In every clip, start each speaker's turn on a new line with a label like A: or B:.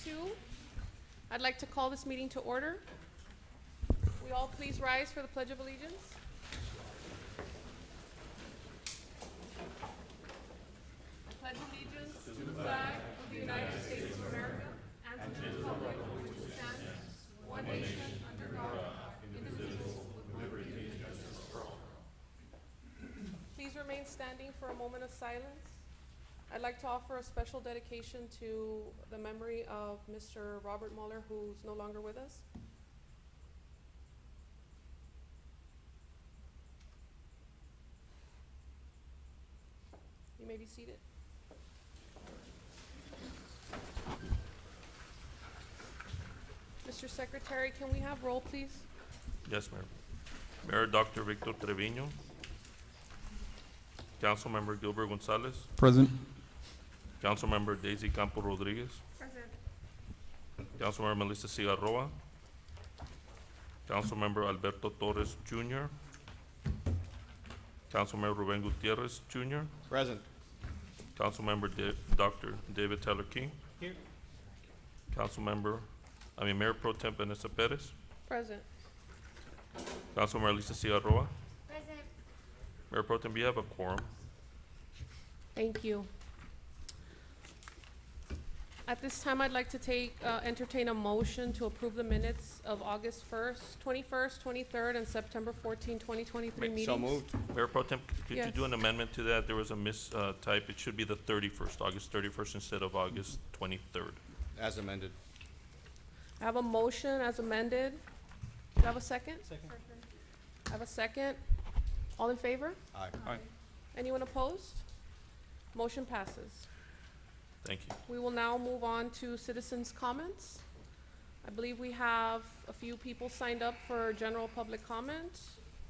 A: 2. I'd like to call this meeting to order. We all please rise for the Pledge of Allegiance. I pledge allegiance to the flag of the United States of America and to the republic for which it stands, one nation, under God, indivisible, with liberty and justice for all. Please remain standing for a moment of silence. I'd like to offer a special dedication to the memory of Mr. Robert Mueller, who's no longer with us. You may be seated. Mr. Secretary, can we have roll, please?
B: Yes, Mayor. Mayor Dr. Victor Trevino. Councilmember Gilbert Gonzalez.
C: Present.
B: Councilmember Daisy Campo Rodriguez.
A: Present.
B: Councilmember Melissa Cigarroa. Councilmember Alberto Torres Jr. Councilmember Ruben Gutierrez Jr.
C: Present.
B: Councilmember Dr. David Tyler King.
C: Here.
B: Mayor Pro Tem Vanessa Perez.
A: Present.
B: Councilmember Lisa Cigarroa.
D: Present.
B: Mayor Pro Tem, we have a quorum.
A: Thank you. At this time, I'd like to entertain a motion to approve the minutes of August 1st, 21st, 23rd, and September 14, 2023 meetings.
C: So moved.
B: Mayor Pro Tem, could you
A: Yes.
B: do an amendment to that? There was a mistype. It should be the 31st, August 31st instead of August 23rd.
C: As amended.
A: I have a motion as amended. Do I have a second?
C: Second.
A: I have a second. All in favor?
C: Aye.
A: Anyone opposed? Motion passes.
B: Thank you.
A: We will now move on to citizens' comments. I believe we have a few people signed up for general public comment.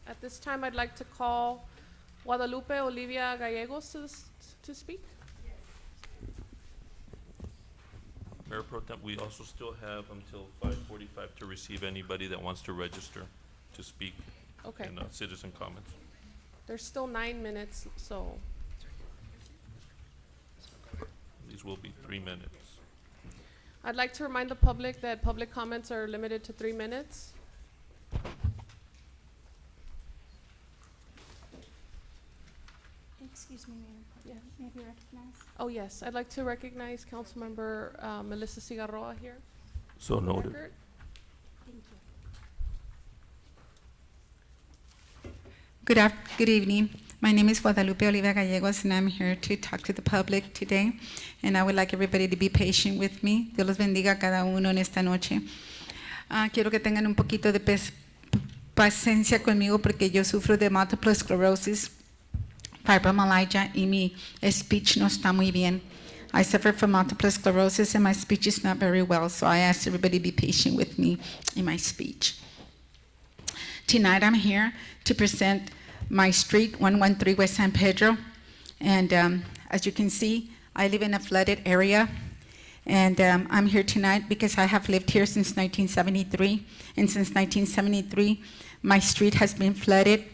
A: At this time, I'd like to call Guadalupe Olivia Gallegos to speak.
B: Mayor Pro Tem, we also still have until 5:45 to receive anybody that wants to register to speak
A: Okay,
B: in citizen comments.
A: there's still 9 minutes, so
B: These will be 3 minutes.
A: I'd like to remind the public that public comments are limited to 3 minutes.
D: Excuse me, Mayor.
A: Yes.
D: May I be recognized?
A: Oh, yes, I'd like to recognize Councilmember Melissa Cigarroa here.
B: So
A: for the
B: noted.
A: record.
D: Thank you.
E: Good evening. My name is Guadalupe Oliva Gallegos, and I'm here to talk to the public today. And I would like everybody to be patient with me. Dios los bendiga a cada uno en esta noche. Quiero que tengan un poquito de paciencia conmigo porque yo sufro de multiple sclerosis, fibromyalgia, y mi speech no está muy bien. I suffer from multiple sclerosis, and my speech is not very well, so I ask everybody to be patient with me in my speech. Tonight I'm here to present my street, 113 West San Pedro. And as you can see, I live in a flooded area. And I'm here tonight because I have lived here since 1973. And since 1973, my street has been flooded.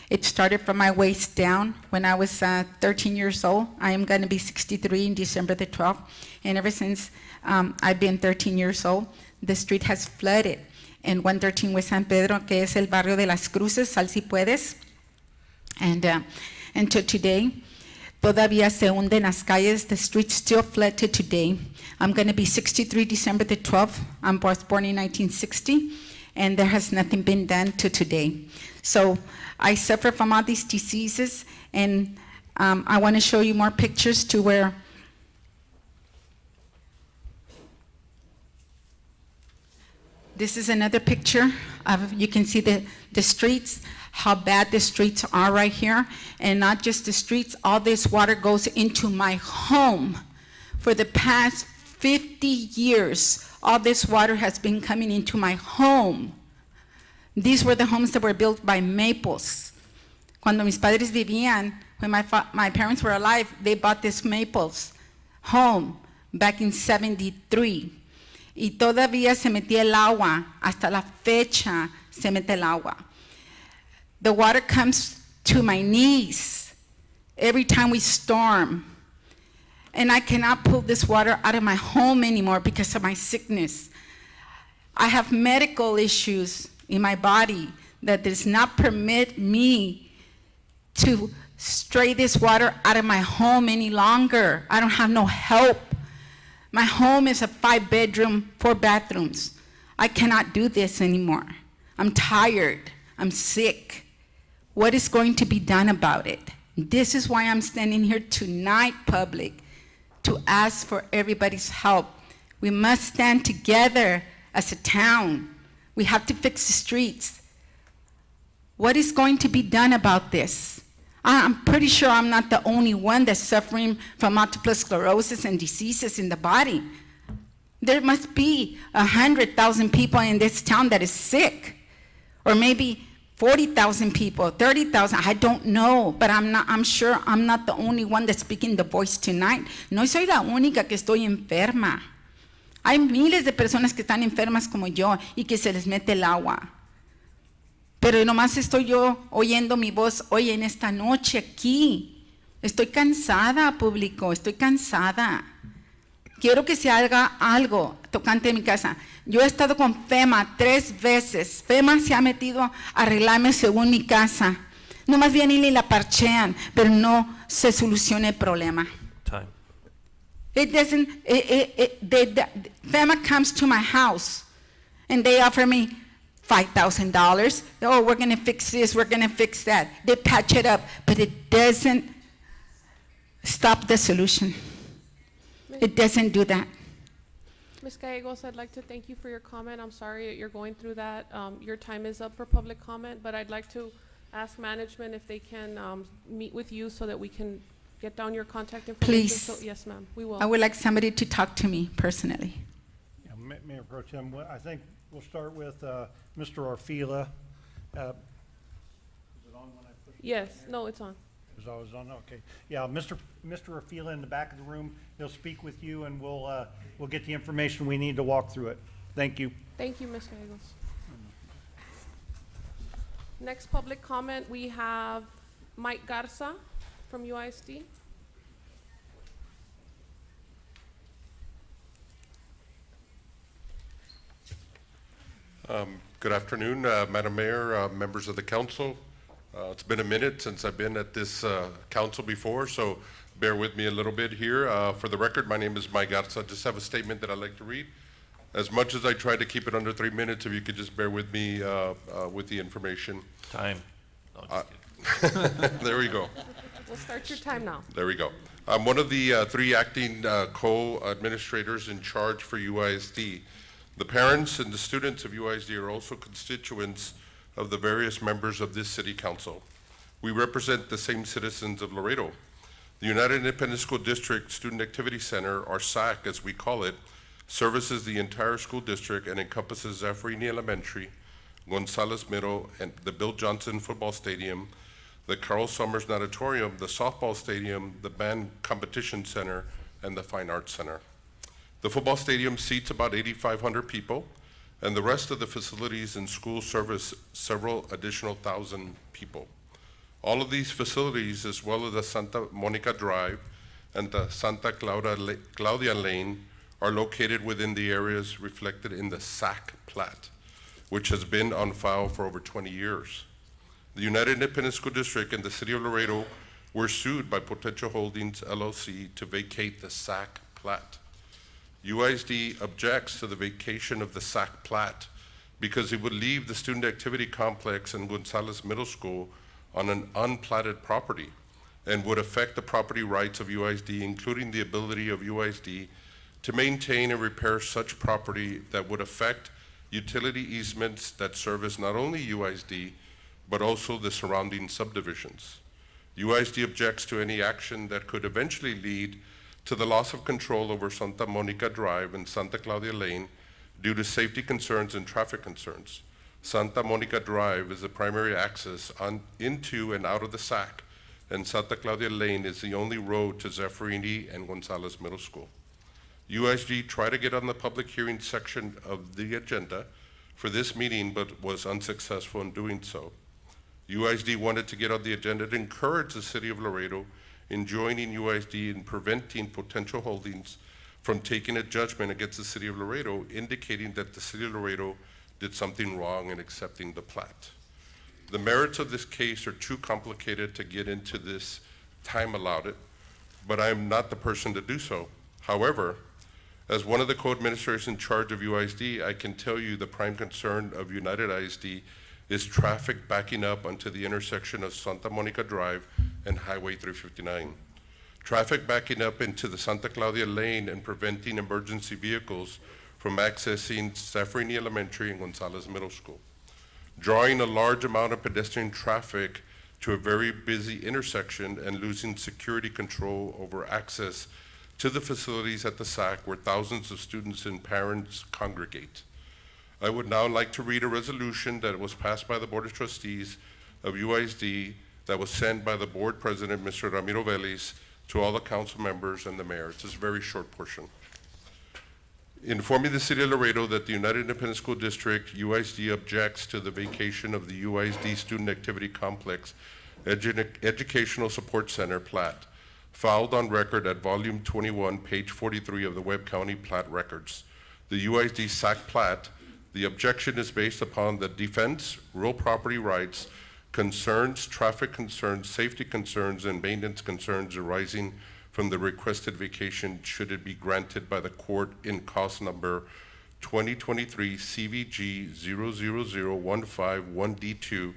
E: It started from my waist down when I was 13 years old. I am going to be 63 in December the 12th. And ever since I've been 13 years old, the street has flooded. In 113 West San Pedro, que es el barrio de las Cruces, sal si puedes. And until today, todavía se hunden las calles. The streets still flood to today. I'm going to be 63 December the 12th. I was born in 1960, and there has nothing been done to today. So I suffer from all these diseases, and I want to show you more pictures to where this is another picture of, you can see the streets, how bad the streets are right here. And not just the streets, all this water goes into my home. For the past 50 years, all this water has been coming into my home. These were the homes that were built by Maples. Cuando mis padres vivían, when my parents were alive, they bought this Maples home back in 73. Y todavía se metía el agua, hasta la fecha se mete el agua. The water comes to my knees every time we storm. And I cannot pull this water out of my home anymore because of my sickness. I have medical issues in my body that does not permit me to stray this water out of my home any longer. I don't have no help. My home is a 5-bedroom, 4 bathrooms. I cannot do this anymore. I'm tired. I'm sick. What is going to be done about it? This is why I'm standing here tonight, public, to ask for everybody's help. We must stand together as a town. We have to fix the streets. What is going to be done about this? I'm pretty sure I'm not the only one that's suffering from multiple sclerosis and diseases in the body. There must be 100,000 people in this town that is sick, or maybe 40,000 people, 30,000, I don't know, but I'm sure I'm not the only one that's speaking the voice tonight. No soy la única que estoy enferma. Hay miles de personas que están enfermas como yo y que se les mete el agua. Pero nomás estoy yo oyendo mi voz hoy en esta noche aquí. Estoy cansada, público, estoy cansada. Quiero que se haga algo tocante mi casa. Yo he estado con FEMA 3 veces. FEMA se ha metido a arreglarme según mi casa. Nomás vienen y la parchean, pero no se soluciona el problema.
B: Time.
E: It doesn't, FEMA comes to my house and they offer me $5,000. Oh, we're going to fix this, we're going to fix that. They patch it up, but it doesn't stop the solution. It doesn't do that.
A: Ms. Gallegos, I'd like to thank you for your comment. I'm sorry that you're going through that. Your time is up for public comment, but I'd like to ask management if they can meet with you so that we can get down your contact information.
E: Please.
A: So, yes, ma'am, we will.
E: I would like somebody to talk to me personally.
C: Yeah, Mayor Pro Tem, I think we'll start with Mr. Orfila. Is it on when I push?
A: Yes, no, it's on.
C: Is it always on? Okay. Yeah, Mr. Orfila in the back of the room, he'll speak with you and we'll get the information we need to walk through it. Thank you.
A: Thank you, Ms. Gallegos. Next public comment, we have Mike Garza from UISD.
F: Good afternoon, Madam Mayor, members of the council. It's been a minute since I've been at this council before, so bear with me a little bit here. For the record, my name is Mike Garza. I just have a statement that I'd like to read. As much as I try to keep it under 3 minutes, if you could just bear with me with the information.
B: Time. No, just kidding.
F: There we go.
A: We'll start your time now.
F: There we go. I'm one of the 3 acting co-administrators in charge for UISD. The parents and the students of UISD are also constituents of the various members of this city council. We represent the same citizens of Laredo. The United Independent School District Student Activity Center, or SAC as we call it, services the entire school district and encompasses Zaffarini Elementary, Gonzales Middle, and the Bill Johnson Football Stadium, the Carl Summers Natatorium, the Softball Stadium, the Band Competition Center, and the Fine Arts Center. The football stadium seats about 8,500 people, and the rest of the facilities and schools service several additional thousand people. All of these facilities, as well as the Santa Monica Drive and the Santa Claudia Lane, are located within the areas reflected in the SAC plat, which has been on file for over 20 years. The United Independent School District and the City of Laredo were sued by Potential Holdings LLC to vacate the SAC plat. UISD objects to the vacation of the SAC plat because it would leave the student activity complex in Gonzales Middle School on an unplatted property and would affect the property rights of UISD, including the ability of UISD to maintain and repair such property that would affect utility easements that service not only UISD, but also the surrounding subdivisions. UISD objects to any action that could eventually lead to the loss of control over Santa Monica Drive and Santa Claudia Lane due to safety concerns and traffic concerns. Santa Monica Drive is the primary access into and out of the SAC, and Santa Claudia Lane is the only road to Zaffarini and Gonzales Middle School. UISD tried to get on the public hearing section of the agenda for this meeting, but was unsuccessful in doing so. UISD wanted to get on the agenda to encourage the City of Laredo enjoining UISD and preventing potential holdings from taking a judgment against the City of Laredo, indicating that the City of Laredo did something wrong in accepting the plat. The merits of this case are too complicated to get into this time allotted, but I am not the person to do so. However, as one of the co-administrators in charge of UISD, I can tell you the prime concern of United ISD is traffic backing up onto the intersection of Santa Monica Drive and Highway 359. Traffic backing up into the Santa Claudia lane and preventing emergency vehicles from accessing Safrini Elementary and Gonzalez Middle School. Drawing a large amount of pedestrian traffic to a very busy intersection and losing security control over access to the facilities at the SAC where thousands of students and parents congregate. I would now like to read a resolution that was passed by the Board of Trustees of UISD that was sent by the Board President, Mr. Ramiro Vélez, to all the council members and the mayor. It's a very short portion. Informing the City of Laredo that the United Independent School District, UISD, objects to the vacation of the UISD Student Activity Complex Educational Support Center plat, filed on record at volume 21, page 43 of the Webb County Plat Records. The UISD SAC plat, the objection is based upon the defense, real property rights, concerns, traffic concerns, safety concerns, and maintenance concerns arising from the requested vacation should it be granted by the court in cause number 2023 CVG 000151D2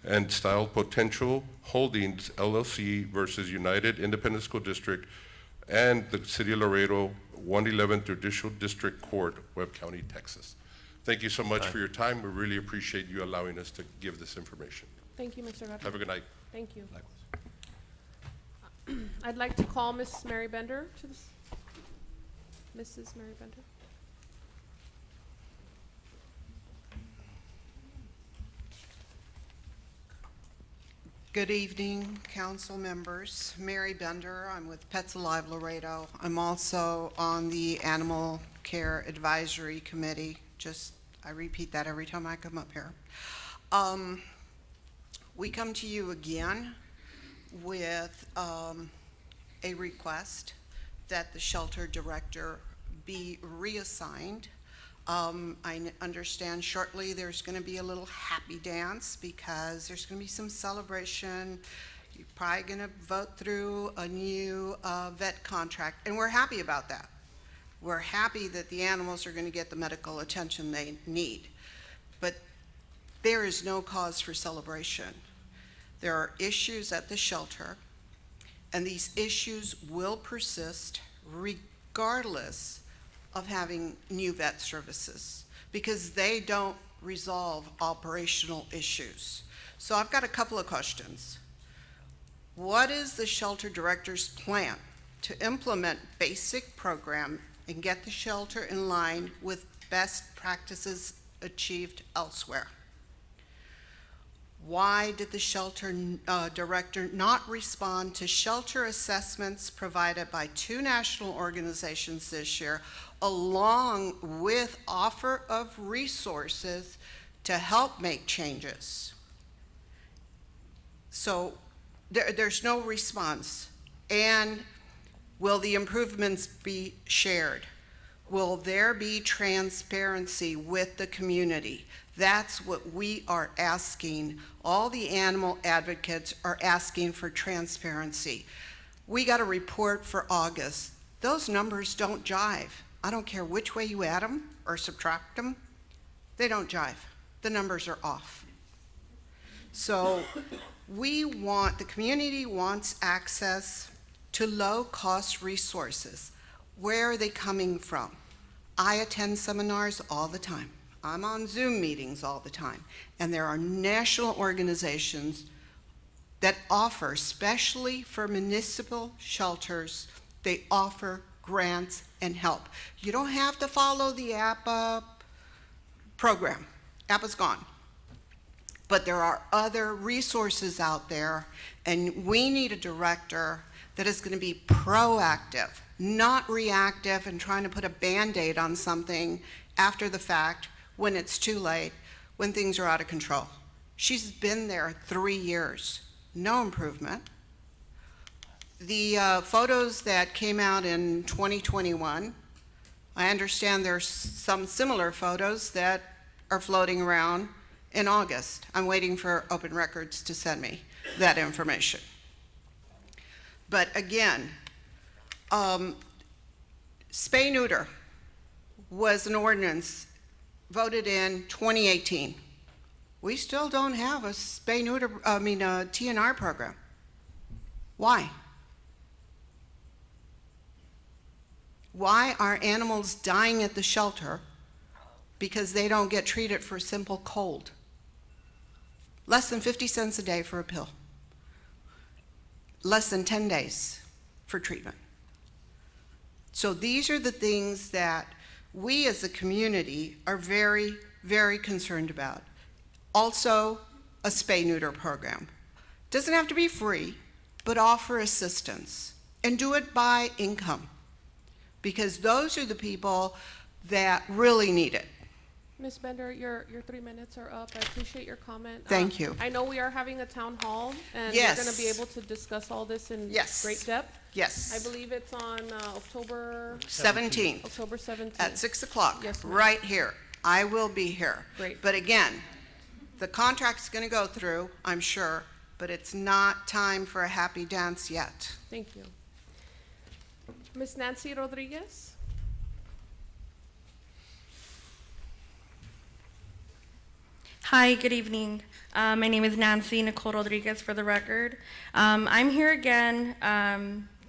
F: and styled Potential Holdings LLC versus United Independent School District and the City of Laredo 111th Judicial District Court, Webb County, Texas. Thank you so much for your time. We really appreciate you allowing us to give this information.
A: Thank you, Mr. Garcia.
F: Have a good night.
A: Thank you. I'd like to call Miss Mary Bender to this. Mrs. Mary Bender.
G: Good evening, council members. Mary Bender, I'm with Pets Alive Laredo. I'm also on the Animal Care Advisory Committee. I repeat that every time I come up here. We come to you again with a request that the shelter director be reassigned. I understand shortly there's going to be a little happy dance because there's going to be some celebration. You're probably going to vote through a new vet contract, and we're happy about that. We're happy that the animals are going to get the medical attention they need. But there is no cause for celebration. There are issues at the shelter, and these issues will persist regardless of having new vet services because they don't resolve operational issues. So I've got a couple of questions. What is the shelter director's plan to implement basic program and get the shelter in line with best practices achieved elsewhere? Why did the shelter director not respond to shelter assessments provided by 2 national organizations this year, along with offer of resources to help make changes? So there's no response. And will the improvements be shared? Will there be transparency with the community? That's what we are asking. All the animal advocates are asking for transparency. We got a report for August. Those numbers don't jive. I don't care which way you add them or subtract them. They don't jive. The numbers are off. So the community wants access to low-cost resources. Where are they coming from? I attend seminars all the time. I'm on Zoom meetings all the time. And there are national organizations that offer, especially for municipal shelters, they offer grants and help. You don't have to follow the APA program. APA's gone. But there are other resources out there, and we need a director that is going to be proactive, not reactive and trying to put a Band-Aid on something after the fact when it's too late, when things are out of control. She's been there 3 years, no improvement. The photos that came out in 2021, I understand there's some similar photos that are floating around in August. I'm waiting for Open Records to send me that information. But again, spay-neuter was an ordinance voted in 2018. We still don't have a TNR program. Why? Why are animals dying at the shelter because they don't get treated for a simple cold? Less than 50 cents a day for a pill. Less than 10 days for treatment. So these are the things that we as a community are very, very concerned about. Also, a spay-neuter program. Doesn't have to be free, but offer assistance. And do it by income. Because those are the people that really need it.
A: Ms. Bender, your 3 minutes are up. I appreciate your comment.
G: Thank you.
A: I know we are having a town hall, and
G: Yes.
A: we're going to be able to discuss all this in
G: Yes.
A: great depth.
G: Yes.
A: I believe it's on October
G: 17th.
A: October 17th.
G: At 6 o'clock,
A: Yes, ma'am.
G: right here. I will be here.
A: Great.
G: But again, the contract's going to go through, I'm sure, but it's not time for a happy dance yet.
A: Thank you. Ms. Nancy Rodriguez?
H: Hi, good evening. My name is Nancy Nicole Rodriguez for the record. I'm here again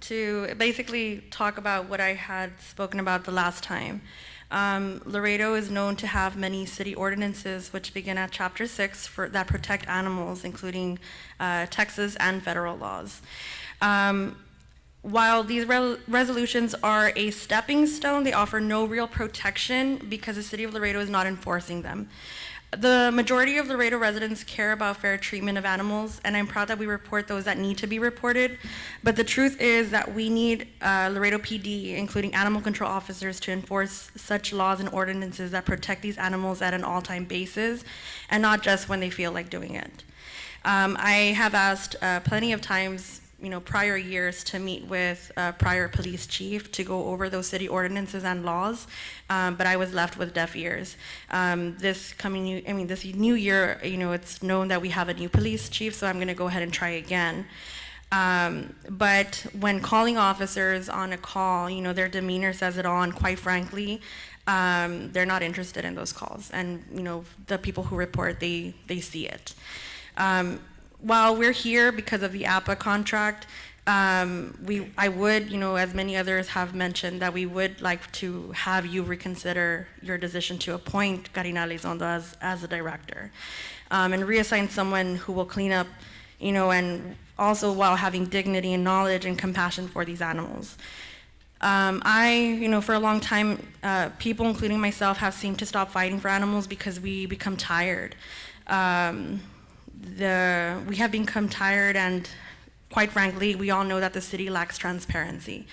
H: to basically talk about what I had spoken about the last time. Laredo is known to have many city ordinances which begin at Chapter 6 that protect animals, including Texas and federal laws. While these resolutions are a stepping stone, they offer no real protection because the city of Laredo is not enforcing them. The majority of Laredo residents care about fair treatment of animals, and I'm proud that we report those that need to be reported. But the truth is that we need Laredo PD, including animal control officers, to enforce such laws and ordinances that protect these animals at an all-time basis, and not just when they feel like doing it. I have asked plenty of times, prior years to meet with prior police chief to go over those city ordinances and laws, but I was left with deaf ears. This new year, it's known that we have a new police chief, so I'm gonna go ahead and try again. But when calling officers on a call, their demeanor says it all, and quite frankly, they're not interested in those calls. And, the people who report, they see it. While we're here because of the APA contract, I would, as many others have mentioned, that we would like to have you reconsider your decision to appoint Karina Elizondo as a director, and reassign someone who will clean up, and also while having dignity and knowledge and compassion for these animals. For a long time, people, including myself, have seemed to stop fighting for animals because we become tired. We have become tired, and quite frankly, we all know that the city lacks transparency.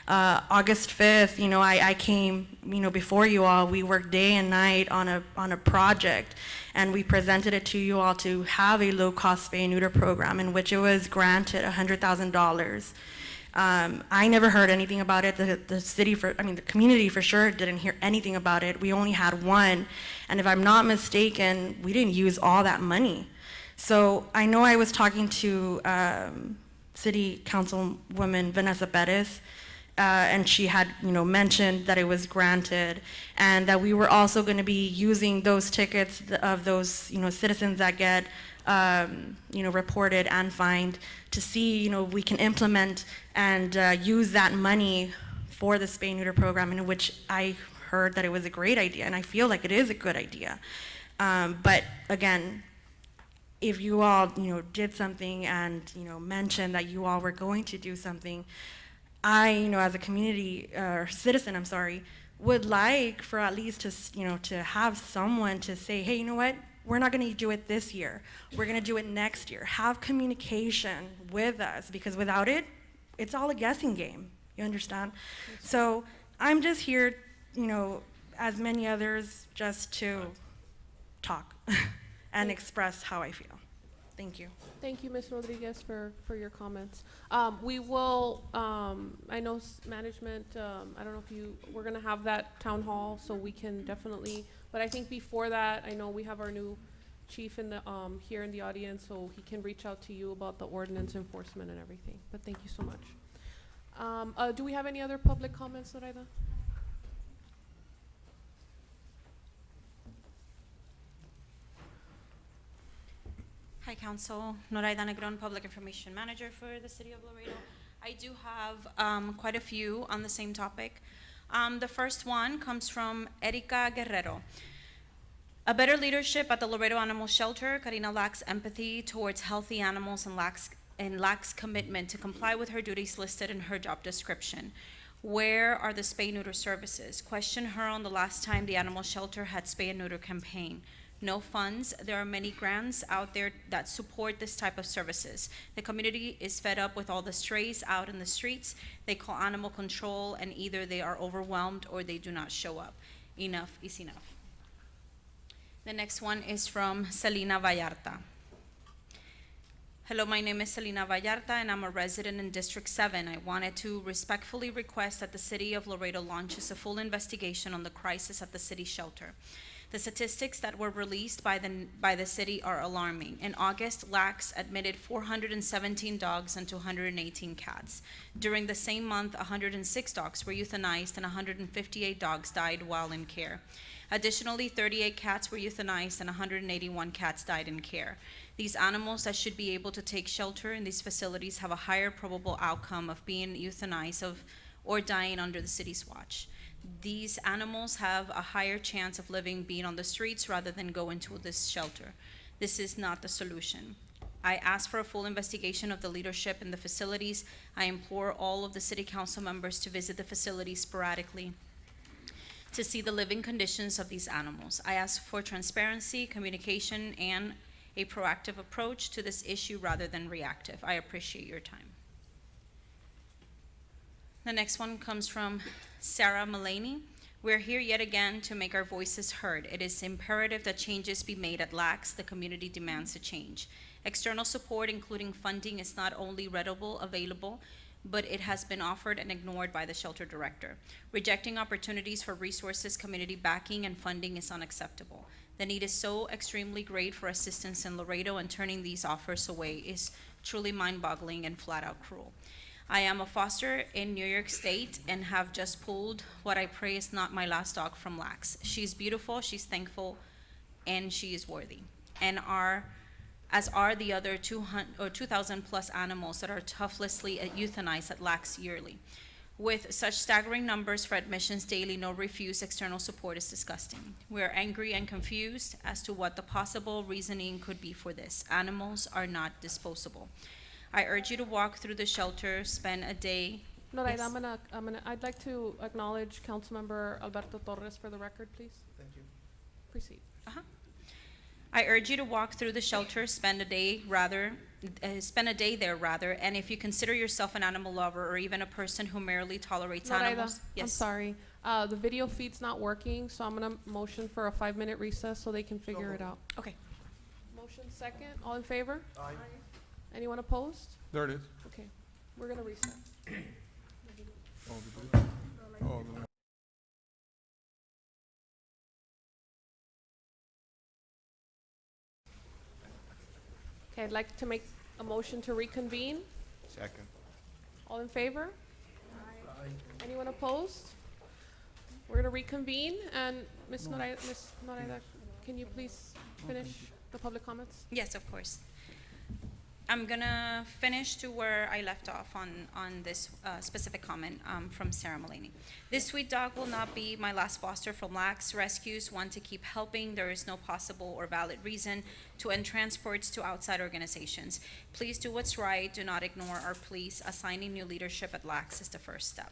H: August 5th, I came, before you all. We worked day and night on a project, and we presented it to you all to have a low-cost spay and neuter program in which it was granted $100,000. I never heard anything about it. The community for sure didn't hear anything about it. We only had one, and if I'm not mistaken, we didn't use all that money. So I know I was talking to City Councilwoman Vanessa Perez, and she had, mentioned that it was granted, and that we were also going to be using those tickets of those, citizens that get, reported and fined to see, we can implement and use that money for the spay neuter program, in which I heard that it was a great idea, and I feel like it is a good idea. But again, if you all, did something and, mentioned that you all were going to do something, I, as a community, citizen, would like for at least to have someone to say, hey, you know what? We're not gonna do it this year. We're gonna do it next year. Have communication with us, because without it, it's all a guessing game, you understand? So I'm just here, as many others, just to talk and express how I feel. Thank you.
A: Thank you, Ms. Rodriguez, for your comments. We will, I know management, I don't know if we're gonna have that town hall, so we can definitely, but I think before that, I know we have our new chief in the, here in the audience, so he can reach out to you about the ordinance enforcement and everything, but thank you so much. Do we have any other public comments, Zoraida?
I: Hi, Council. Noraida Negron, Public Information Manager for the City of Laredo. I do have quite a few on the same topic. The first one comes from Erika Guerrero. A better leadership at the Laredo Animal Shelter. Karina lacks empathy towards healthy animals and lacks commitment to comply with her duties listed in her job description. Where are the spay-neuter services? Question her on the last time the animal shelter had spay and neuter campaign. No funds. There are many grants out there that support this type of services. The community is fed up with all the strays out in the streets. They call animal control, and either they are overwhelmed or they do not show up. Enough is enough. The next one is from Selena Vallarta. Hello, my name is Selena Vallarta, and I'm a resident in District 7. I wanted to respectfully request that the City of Laredo launches a full investigation on the crisis at the city shelter. The statistics that were released by the city are alarming. In August, LAX admitted 417 dogs and 218 cats. During the same month, 106 dogs were euthanized and 158 dogs died while in care. Additionally, 38 cats were euthanized and 181 cats died in care. These animals that should be able to take shelter in these facilities have a higher probable outcome of being euthanized or dying under the city's watch. These animals have a higher chance of being on the streets rather than go into this shelter. This is not the solution. I ask for a full investigation of the leadership in the facilities. I implore all of the city council members to visit the facilities sporadically to see the living conditions of these animals. I ask for transparency, communication, and a proactive approach to this issue rather than reactive. I appreciate your time. The next one comes from Sarah Mullaney. We're here yet again to make our voices heard. It is imperative that changes be made at LAX. The community demands a change. External support, including funding, is not only readily available, but it has been offered and ignored by the shelter director. Rejecting opportunities for resources, community backing, and funding is unacceptable. The need is so extremely great for assistance in Laredo, and turning these offers away is truly mind-boggling and flat-out cruel. I am a foster in New York State and have just pulled what I pray is not my last dog from LAX. She's beautiful, she's thankful, and she is worthy. And as are the other 2,000 plus animals that are toughlessly euthanized at LAX yearly. With such staggering numbers for admissions daily, no refuse external support is disgusting. We are angry and confused as to what the possible reasoning could be for this. Animals are not disposable. I urge you to walk through the shelter, spend a day.
A: Noraida,
I: Yes.
A: I'd like to acknowledge Councilmember Alberto Torres for the record, please. Thank you. Proceed.
I: I urge you to walk through the shelter, spend a day there rather, and if you consider yourself an animal lover or even a person who merely tolerates animals.
A: I'm sorry. The video feed's not working, so I'm gonna motion for a 5-minute recess so they can figure it out.
I: Okay.
A: Motion second, all in favor? Aye. Anyone opposed?
J: There it is.
A: Okay, we're gonna reset. Okay, I'd like to make a motion to reconvene.
J: Second.
A: All in favor? Aye. Anyone opposed? We're gonna reconvene, and Ms. Noraida, can you please finish the public comments?
I: Yes, of course. I'm gonna finish to where I left off on this specific comment from Sarah Mullaney. This sweet dog will not be my last foster from LAX Rescues. Want to keep helping. There is no possible or valid reason to end transports to outside organizations. Please do what's right. Do not ignore our pleas. Assigning new leadership at LAX is the first step.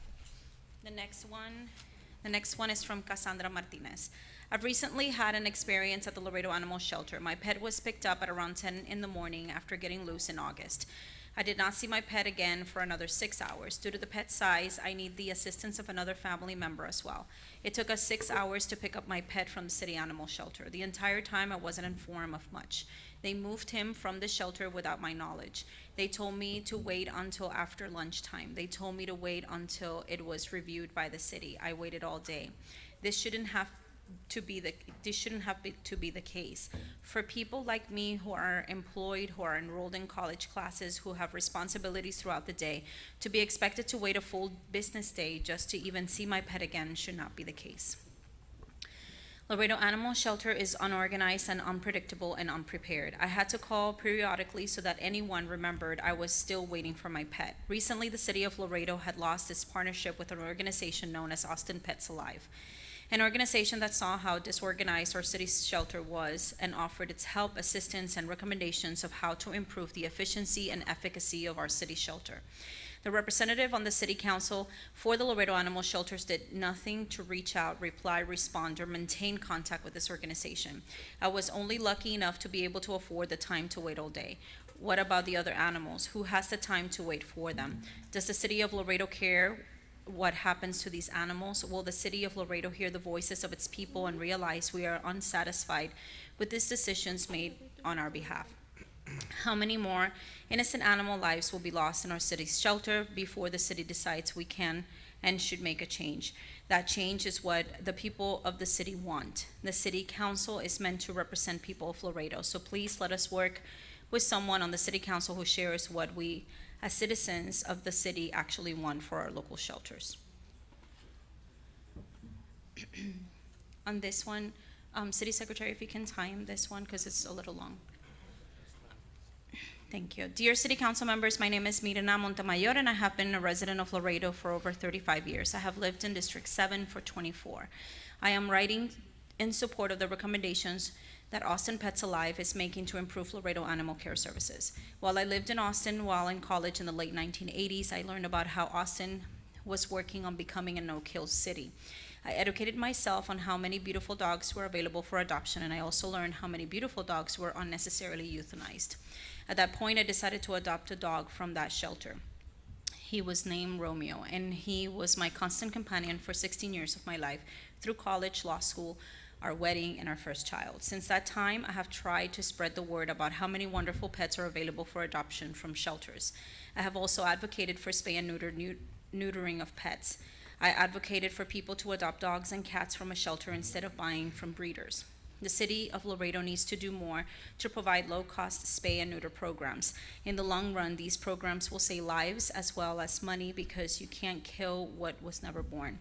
I: The next one is from Cassandra Martinez. I've recently had an experience at the Laredo Animal Shelter. My pet was picked up at around 10 in the morning after getting loose in August. I did not see my pet again for another 6 hours. Due to the pet's size, I need the assistance of another family member as well. It took us 6 hours to pick up my pet from the city animal shelter. The entire time I wasn't informed of much. They moved him from the shelter without my knowledge. They told me to wait until after lunchtime. They told me to wait until it was reviewed by the city. I waited all day. This shouldn't have to be the case. For people like me who are employed, who are enrolled in college classes, who have responsibilities throughout the day, to be expected to wait a full business day just to even see my pet again should not be the case. Laredo Animal Shelter is unorganized and unpredictable and unprepared. I had to call periodically so that anyone remembered I was still waiting for my pet. Recently, the city of Laredo had lost its partnership with an organization known as Austin Pets Alive, an organization that saw how disorganized our city's shelter was and offered its help, assistance, and recommendations of how to improve the efficiency and efficacy of our city shelter. The representative on the city council for the Laredo Animal Shelters did nothing to reach out, reply, respond, or maintain contact with this organization. I was only lucky enough to be able to afford the time to wait all day. What about the other animals? Who has the time to wait for them? Does the city of Laredo care what happens to these animals? Will the city of Laredo hear the voices of its people and realize we are unsatisfied with these decisions made on our behalf? How many more innocent animal lives will be lost in our city's shelter before the city decides we can and should make a change? That change is what the people of the city want. The city council is meant to represent people of Laredo, so please let us work with someone on the city council who shares what we as citizens of the city actually want for our local shelters. On this one, City Secretary, if you can time this one because it's a little long. Thank you. Dear City Council members, my name is Mirna Montemayor and I have been a resident of Laredo for over 35 years. I have lived in District 7 for 24. I am writing in support of the recommendations that Austin Pets Alive is making to improve Laredo animal care services. While I lived in Austin while in college in the late 1980s, I learned about how Austin was working on becoming a no-kill city. I educated myself on how many beautiful dogs were available for adoption, and I also learned how many beautiful dogs were unnecessarily euthanized. At that point, I decided to adopt a dog from that shelter. He was named Romeo, and he was my constant companion for 16 years of my life, through college, law school, our wedding, and our first child. Since that time, I have tried to spread the word about how many wonderful pets are available for adoption from shelters. I have also advocated for spay and neutering of pets. I advocated for people to adopt dogs and cats from a shelter instead of buying from breeders. The city of Laredo needs to do more to provide low-cost spay and neuter programs. In the long run, these programs will save lives as well as money because you can't kill what was never born.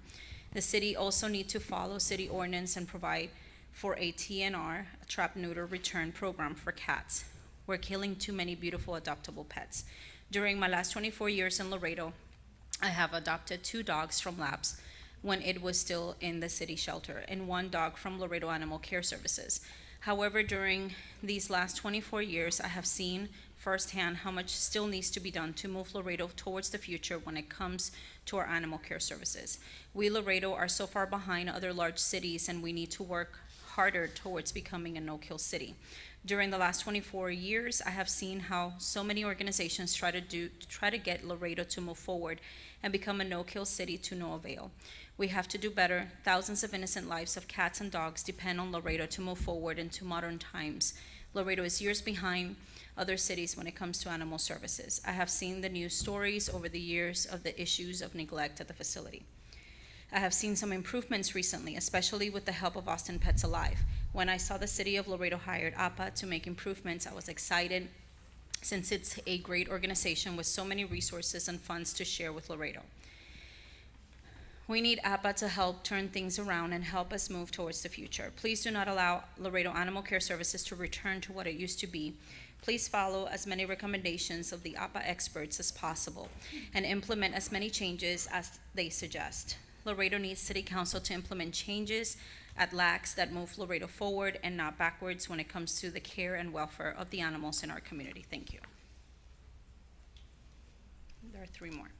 I: The city also needs to follow city ordinance and provide for a TNR, a trap-neuter return program for cats. We're killing too many beautiful adoptable pets. During my last 24 years in Laredo, I have adopted 2 dogs from labs when it was still in the city shelter, and 1 dog from Laredo Animal Care Services. However, during these last 24 years, I have seen firsthand how much still needs to be done to move Laredo towards the future when it comes to our animal care services. We, Laredo, are so far behind other large cities, and we need to work harder towards becoming a no-kill city. During the last 24 years, I have seen how so many organizations try to get Laredo to move forward and become a no-kill city to no avail. We have to do better. Thousands of innocent lives of cats and dogs depend on Laredo to move forward into modern times. Laredo is years behind other cities when it comes to animal services. I have seen the news stories over the years of the issues of neglect at the facility. I have seen some improvements recently, especially with the help of Austin Pets Alive. When I saw the city of Laredo hired APA to make improvements, I was excited since it's a great organization with so many resources and funds to share with Laredo. We need APA to help turn things around and help us move towards the future. Please do not allow Laredo Animal Care Services to return to what it used to be. Please follow as many recommendations of the APA experts as possible and implement as many changes as they suggest. Laredo needs City Council to implement changes at LACs that move Laredo forward and not backwards when it comes to the care and welfare of the animals in our community. Thank you. There are 3 more.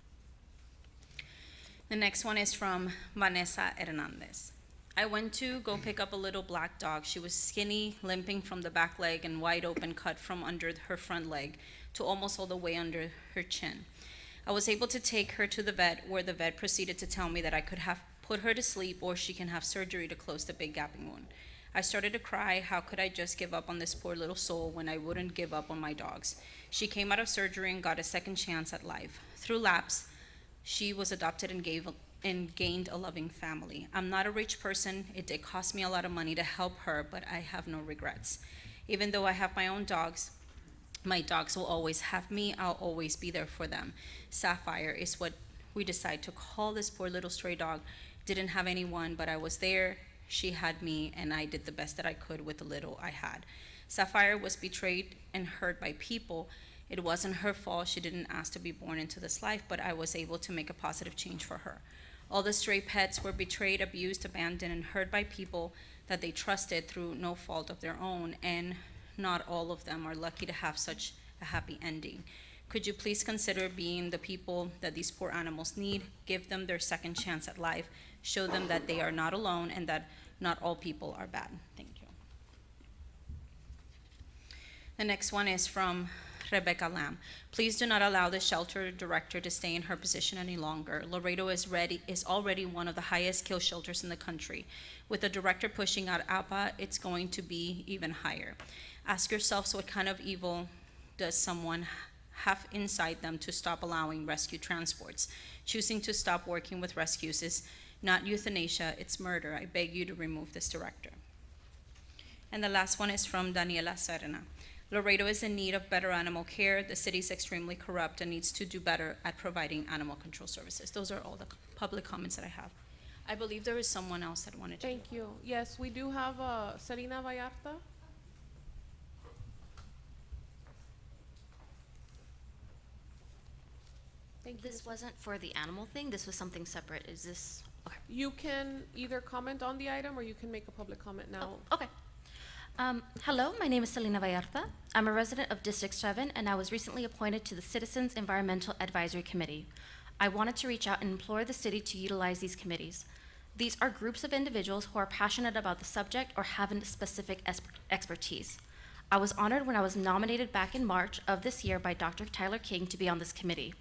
I: The next one is from Vanessa Hernandez. I went to go pick up a little black dog. She was skinny, limping from the back leg and wide open cut from under her front leg to almost all the way under her chin. I was able to take her to the vet, where the vet proceeded to tell me that I could have put her to sleep or she can have surgery to close the big gaping wound. I started to cry. How could I just give up on this poor little soul when I wouldn't give up on my dogs? She came out of surgery and got a second chance at life. Through lapse, she was adopted and gained a loving family. I'm not a rich person. It did cost me a lot of money to help her, but I have no regrets. Even though I have my own dogs, my dogs will always have me. I'll always be there for them. Sapphire is what we decided to call this poor little stray dog. Didn't have anyone, but I was there. She had me, and I did the best that I could with the little I had. Sapphire was betrayed and hurt by people. It wasn't her fault. She didn't ask to be born into this life, but I was able to make a positive change for her. All the stray pets were betrayed, abused, abandoned, and hurt by people that they trusted through no fault of their own, and not all of them are lucky to have such a happy ending. Could you please consider being the people that these poor animals need? Give them their second chance at life. Show them that they are not alone and that not all people are bad. Thank you. The next one is from Rebecca Lamb. Please do not allow the shelter director to stay in her position any longer. Laredo is already one of the highest kill shelters in the country. With the director pushing out APA, it's going to be even higher. Ask yourselves, what kind of evil does someone have inside them to stop allowing rescue transports? Choosing to stop working with rescues is not euthanasia, it's murder. I beg you to remove this director. And the last one is from Daniela Serna. Laredo is in need of better animal care. The city is extremely corrupt and needs to do better at providing animal control services. Those are all the public comments that I have. I believe there is someone else that wanted to.
A: Thank you. Yes, we do have Selena Vallarta. Thank you.
J: This wasn't for the animal thing, this was something separate, is this, okay.
A: You can either comment on the item or you can make a public comment now.
J: Oh, okay. Hello, my name is Selena Vallarta. I'm a resident of District 7, and I was recently appointed to the Citizens Environmental Advisory Committee. I wanted to reach out and implore the city to utilize these committees. These are groups of individuals who are passionate about the subject or have a specific expertise. I was honored when I was nominated back in March of this year by Dr. Tyler King to be on this committee.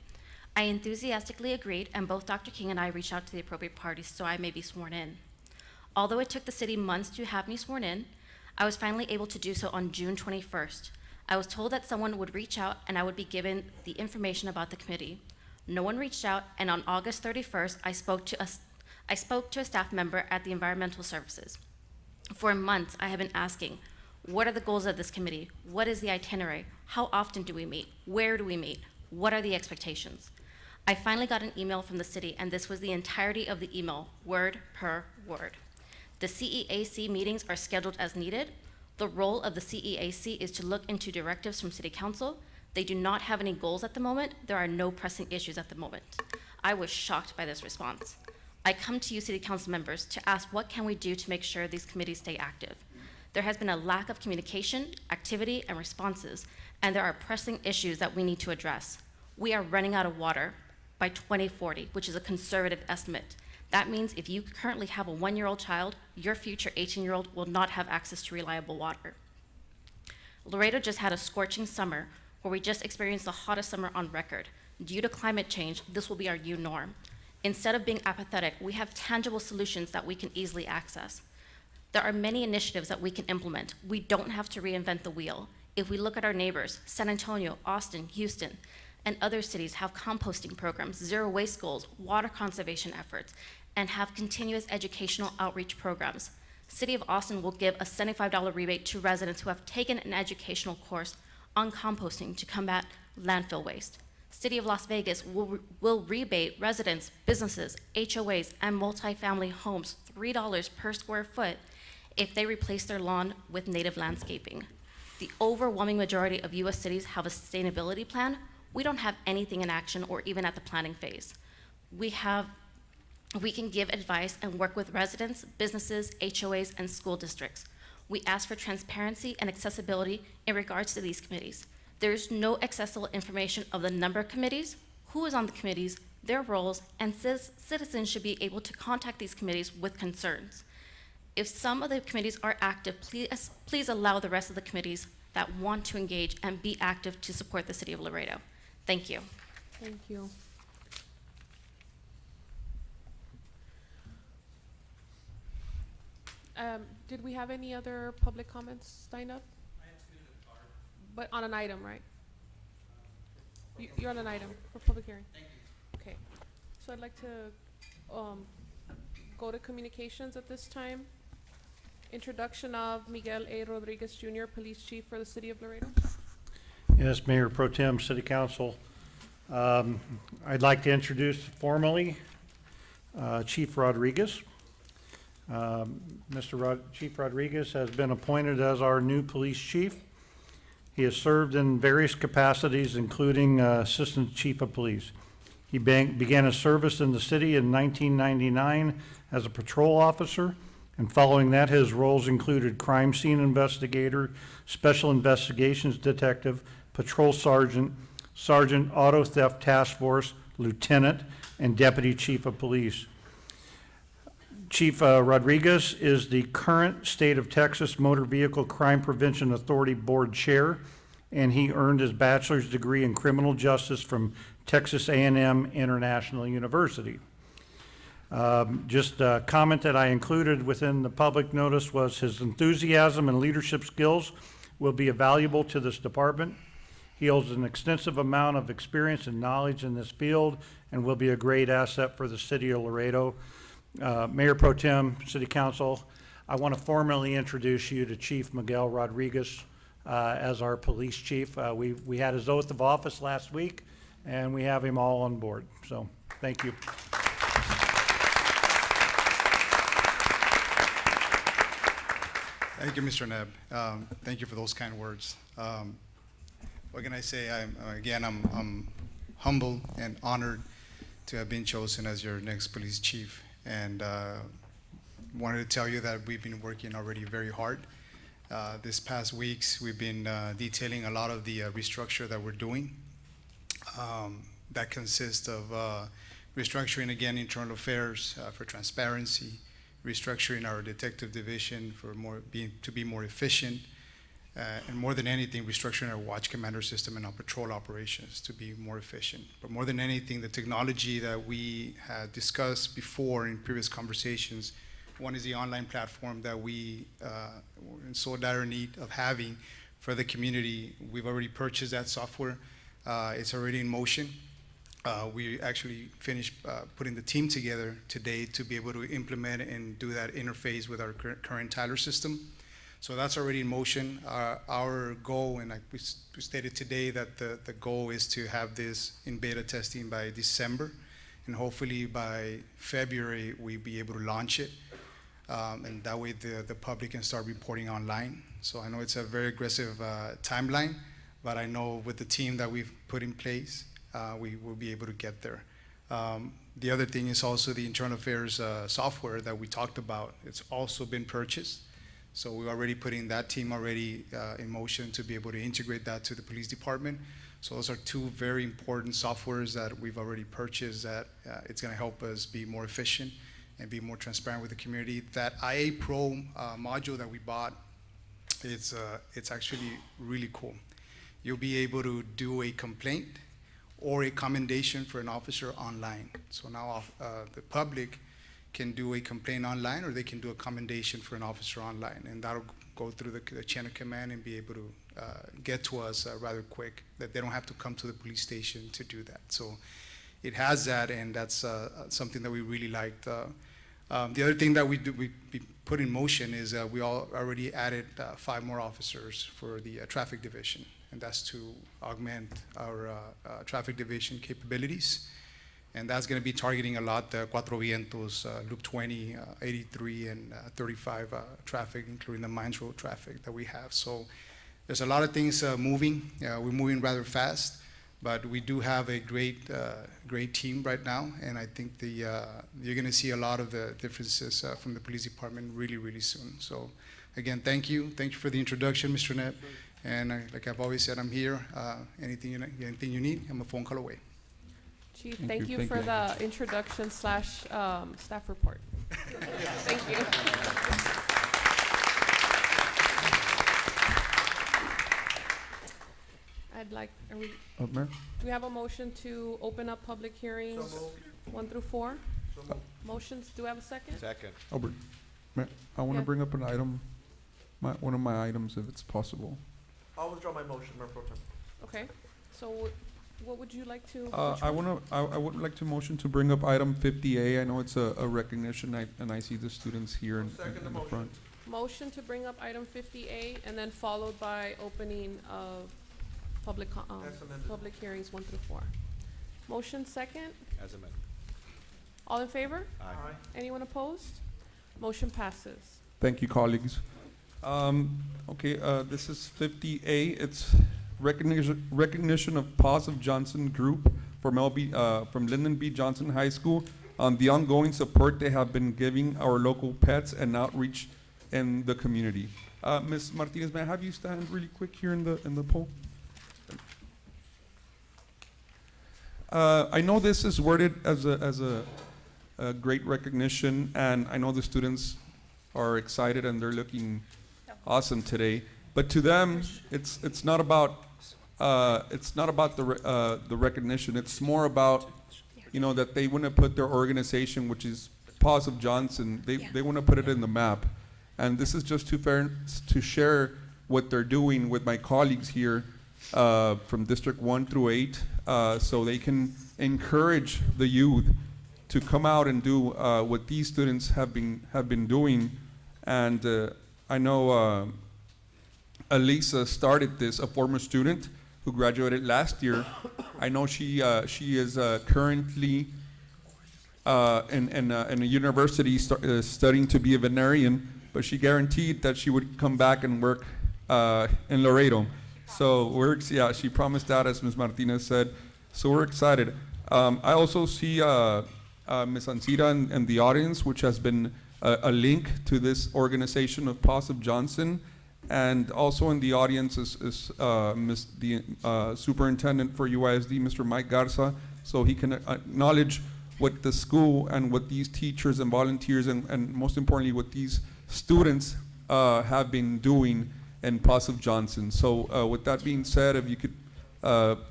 J: I enthusiastically agreed, and both Dr. King and I reached out to the appropriate parties so I may be sworn in. Although it took the city months to have me sworn in, I was finally able to do so on June 21st. I was told that someone would reach out and I would be given the information about the committee. No one reached out, and on August 31st, I spoke to a staff member at the Environmental Services. For months, I have been asking, what are the goals of this committee? What is the itinerary? How often do we meet? Where do we meet? What are the expectations? I finally got an email from the city, and this was the entirety of the email, word per word. The CEAC meetings are scheduled as needed. The role of the CEAC is to look into directives from City Council. They do not have any goals at the moment. There are no pressing issues at the moment. I was shocked by this response. I come to you, City Council members, to ask what can we do to make sure these committees stay active. There has been a lack of communication, activity, and responses, and there are pressing issues that we need to address. We are running out of water by 2040, which is a conservative estimate. That means if you currently have a 1-year-old child, your future 18-year-old will not have access to reliable water. Laredo just had a scorching summer where we just experienced the hottest summer on record. Due to climate change, this will be our new norm. Instead of being apathetic, we have tangible solutions that we can easily access. There are many initiatives that we can implement. We don't have to reinvent the wheel. If we look at our neighbors, San Antonio, Austin, Houston, and other cities have composting programs, zero waste goals, water conservation efforts, and have continuous educational outreach programs. City of Austin will give a $75 rebate to residents who have taken an educational course on composting to combat landfill waste. City of Las Vegas will rebate residents, businesses, HOAs, and multifamily homes $3 per square foot if they replace their lawn with native landscaping. The overwhelming majority of US cities have a sustainability plan. We don't have anything in action or even at the planning phase. We can give advice and work with residents, businesses, HOAs, and school districts. We ask for transparency and accessibility in regards to these committees. There is no accessible information of the number of committees, who is on the committees, their roles, and citizens should be able to contact these committees with concerns. If some of the committees are active, please allow the rest of the committees that want to engage and be active to support the city of Laredo. Thank you.
A: Thank you. Did we have any other public comments signed up? But on an item, right? You're on an item for public hearing. Thank you. Okay. So I'd like to go to communications at this time. Introduction of Miguel A. Rodriguez Jr., Police Chief for the City of Laredo.
C: Yes, Mayor Pro Tem, City Council. I'd like to introduce formally Chief Rodriguez. Chief Rodriguez has been appointed as our new police chief. He has served in various capacities, including Assistant Chief of Police. He began his service in the city in 1999 as a patrol officer, and following that, his roles included crime scene investigator, special investigations detective, patrol sergeant, sergeant, auto theft task force, lieutenant, and deputy chief of police. Chief Rodriguez is the current State of Texas Motor Vehicle Crime Prevention Authority Board Chair, and he earned his bachelor's degree in criminal justice from Texas A&M International University. Just a comment that I included within the public notice was his enthusiasm and leadership skills will be valuable to this department. He holds an extensive amount of experience and knowledge in this field and will be a great asset for the city of Laredo. Mayor Pro Tem, City Council, I want to formally introduce you to Chief Miguel Rodriguez as our police chief. We had his oath of office last week, and we have him all on board. So, thank you.
K: Thank you, Mr. Neb. Thank you for those kind words. What can I say? I'm humbled and honored to have been chosen as your next police chief, and wanted to tell you that we've been working already very hard. This past weeks, we've been detailing a lot of the restructure that we're doing. That consists of restructuring, again, internal affairs for transparency, restructuring our detective division for to be more efficient, and more than anything, restructuring our watch commander system and our patrol operations to be more efficient. But more than anything, the technology that we had discussed before in previous conversations, one is the online platform that we are in so dire need of having for the community. We've already purchased that software. It's already in motion. We actually finished putting the team together today to be able to implement and do that interface with our current Tyler system. So that's already in motion. Our goal, and like we stated today, that the goal is to have this in beta testing by December, and hopefully by February we'll be able to launch it, and that way the public can start reporting online. So I know it's a very aggressive timeline, but I know with the team that we've put in place, we will be able to get there. The other thing is also the internal affairs software that we talked about. It's also been purchased. So we're already putting that team already in motion to be able to integrate that to the police department. So those are two very important softwares that we've already purchased that it's gonna help us be more efficient and be more transparent with the community. That IA Pro module that we bought, it's actually really cool. You'll be able to do a complaint or a commendation for an officer online. So now the public can do a complaint online, or they can do a commendation for an officer online, and that'll go through the chain of command and be able to get to us rather quick, that they don't have to come to the police station to do that. So it has that, and that's something that we really liked. The other thing that we put in motion is we already added 5 more officers for the traffic division, and that's to augment our traffic division capabilities. And that's going to be targeting a lot the Cuatro Vientos, Loop 20, 83, and 35 traffic, including the Mines Road traffic that we have. So there's a lot of things moving. We're moving rather fast, but we do have a great team right now, and I think you're going to see a lot of the differences from the police department really, really soon. So again, thank you. Thank you for the introduction, Mr. Knapp. And like I've always said, I'm here. Anything you need, I'm a phone call away.
A: Chief, thank you for the introduction / staff report. Thank you. I'd like, do
L: Mayor?
A: we have a motion to open up public hearings 1 through 4? Motions, do we have a second?
M: Second.
L: Albert, Mayor, I want to
A: Yeah.
L: bring up an item, one of my items, if it's possible.
M: I'll withdraw my motion, Mayor Pro Tem.
A: Okay, so what would you like to? which
L: I
A: one?
L: I would like to motion to bring up item 50A. I know it's a recognition, and I see the students here in the front.
A: Motion to bring up item 50A and then followed by opening of public,
M: As amended.
A: public hearings 1 through 4. Motion second,
M: As amended.
A: all in favor?
M: Aye.
A: Anyone opposed? Motion passes.
L: Thank you, colleagues. Okay, this is 50A. It's recognition of Pause of Johnson Group from Lyndon B. Johnson High School on the ongoing support they have been giving our local pets and outreach in the community. Ms. Martinez, may I have you stand really quick here in the poll? I know this is worded as a great recognition, and I know the students are excited and they're looking awesome today. But to them, it's not about the recognition. It's more about, you know, that they want to put their organization, which is Pause of Johnson, they want to put it in the map. And this is just to share what they're doing with my colleagues here from District 1 through 8, so they can encourage the youth to come out and do what these students have been doing. And I know Elisa started this, a former student who graduated last year. I know she is currently in a university studying to be a veterinarian, but she guaranteed that she would come back and work in Laredo. So she promised that, as Ms. Martinez said. So we're excited. I also see Ms. Ancira in the audience, which has been a link to this organization of Pause of Johnson. And also in the audience is the superintendent for UISD, Mr. Mike Garza, so he can acknowledge what the school and what these teachers and volunteers and most importantly what these students have been doing in Pause of Johnson. So with that being said, if you could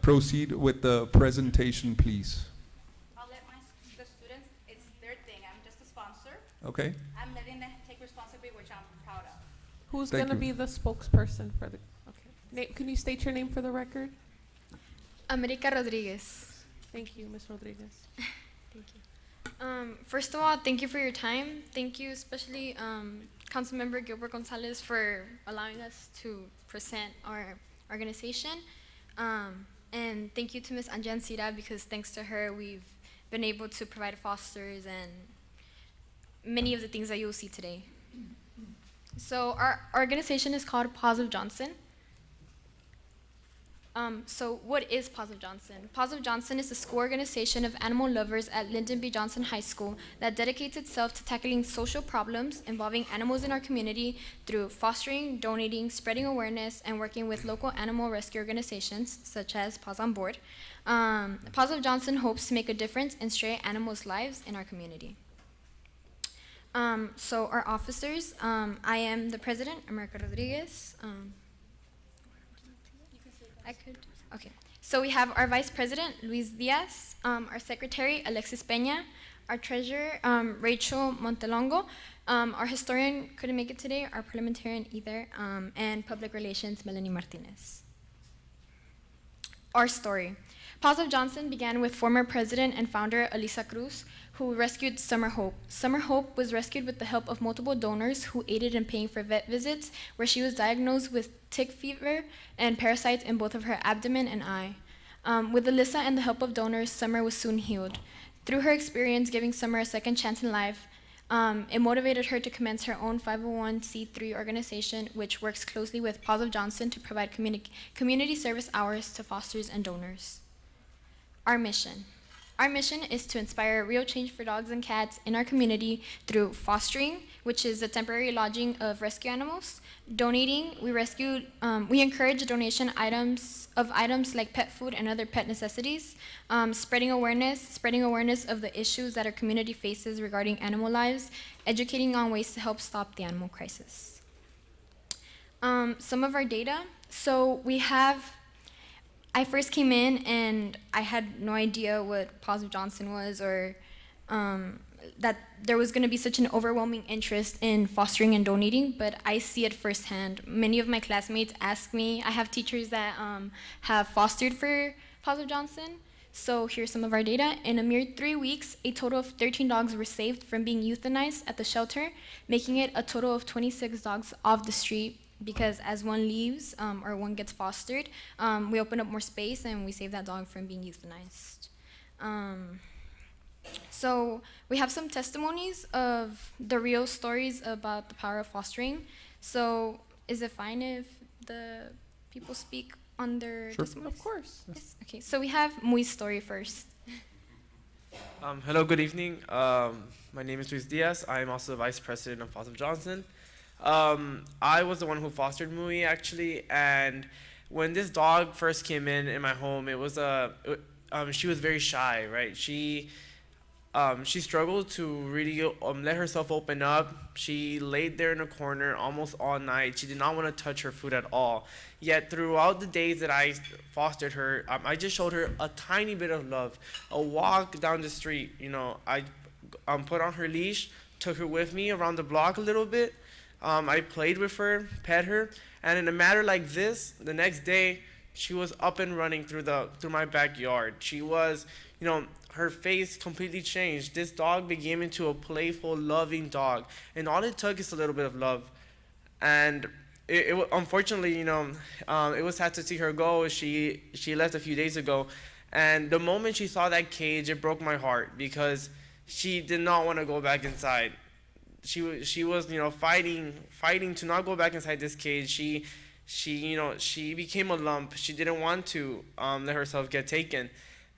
L: proceed with the presentation, please.
N: I'll let the students, it's their thing. I'm just a sponsor.
L: Okay.
N: I'm letting them take responsibility, which I'm proud of.
A: Who's
L: Thank
A: gonna
L: you.
A: be the spokesperson for the, okay. Can you state your name for the record?
O: America Rodriguez.
A: Thank you, Ms. Rodriguez.
O: Thank you. First of all, thank you for your time. Thank you especially Councilmember Gilbert Gonzalez for allowing us to present our organization. And thank you to Ms. Anja Ancira, because thanks to her, we've been able to provide fosters and many of the things that you'll see today. So our organization is called Pause of Johnson. So what is Pause of Johnson? Pause of Johnson is a school organization of animal lovers at Lyndon B. Johnson High School that dedicates itself to tackling social problems involving animals in our community through fostering, donating, spreading awareness, and working with local animal rescue organizations such as Paws on Board. Pause of Johnson hopes to make a difference in stray animals' lives in our community. So our officers, I am the president, America Rodriguez. I could, okay. So we have our vice president, Luis Diaz, our secretary, Alexis Peña, our treasurer, Rachel Montelongo, our historian couldn't make it today, our parliamentarian either, and public relations, Melanie Martinez. Our story. Pause of Johnson began with former president and founder Elisa Cruz, who rescued Summer Hope. Summer Hope was rescued with the help of multiple donors who aided in paying for vet visits, where she was diagnosed with tick fever and parasites in both of her abdomen and eye. With Elisa and the help of donors, Summer was soon healed. Through her experience giving Summer a second chance in life, it motivated her to commence her own 501c3 organization, which works closely with Pause of Johnson to provide community service hours to fosters and donors. Our mission. Our mission is to inspire real change for dogs and cats in our community through fostering, which is the temporary lodging of rescue animals. Donating, we encourage donation of items like pet food and other pet necessities. Spreading awareness of the issues that our community faces regarding animal lives, educating on ways to help stop the animal crisis. Some of our data. So we have I first came in and I had no idea what Positive Johnson was, or that there was going to be such an overwhelming interest in fostering and donating, but I see it firsthand. Many of my classmates ask me, I have teachers that have fostered for Positive Johnson. So here's some of our data. In a mere 3 weeks, a total of 13 dogs were saved from being euthanized at the shelter, making it a total of 26 dogs off the street, because as one leaves or one gets fostered, we open up more space and we save that dog from being euthanized. So we have some testimonies of the real stories about the power of fostering. So is it fine if the people speak on their testimonies?
P: Of course.
O: Yes. Okay, so we have Mui's story first.
P: Hello, good evening. My name is Luis Diaz. I am also the vice president of Positive Johnson. I was the one who fostered Mui, actually, and when this dog first came in my home, it was she was very shy, right? She struggled to really let herself open up. She laid there in a corner almost all night. She did not want to touch her food at all. Yet throughout the days that I fostered her, I just showed her a tiny bit of love. A walk down the street, I put on her leash, took her with me around the block a little bit. I played with her, pet her, and in a matter like this, the next day, she was up and running through my backyard. She was, her face completely changed. This dog became into a playful, loving dog, and all it took is a little bit of love. And it unfortunately, it was sad to see her go. She left a few days ago, and the moment she saw that cage, it broke my heart, because she did not want to go back inside. She was fighting to not go back inside this cage. She became a lump. She didn't want to let herself get taken.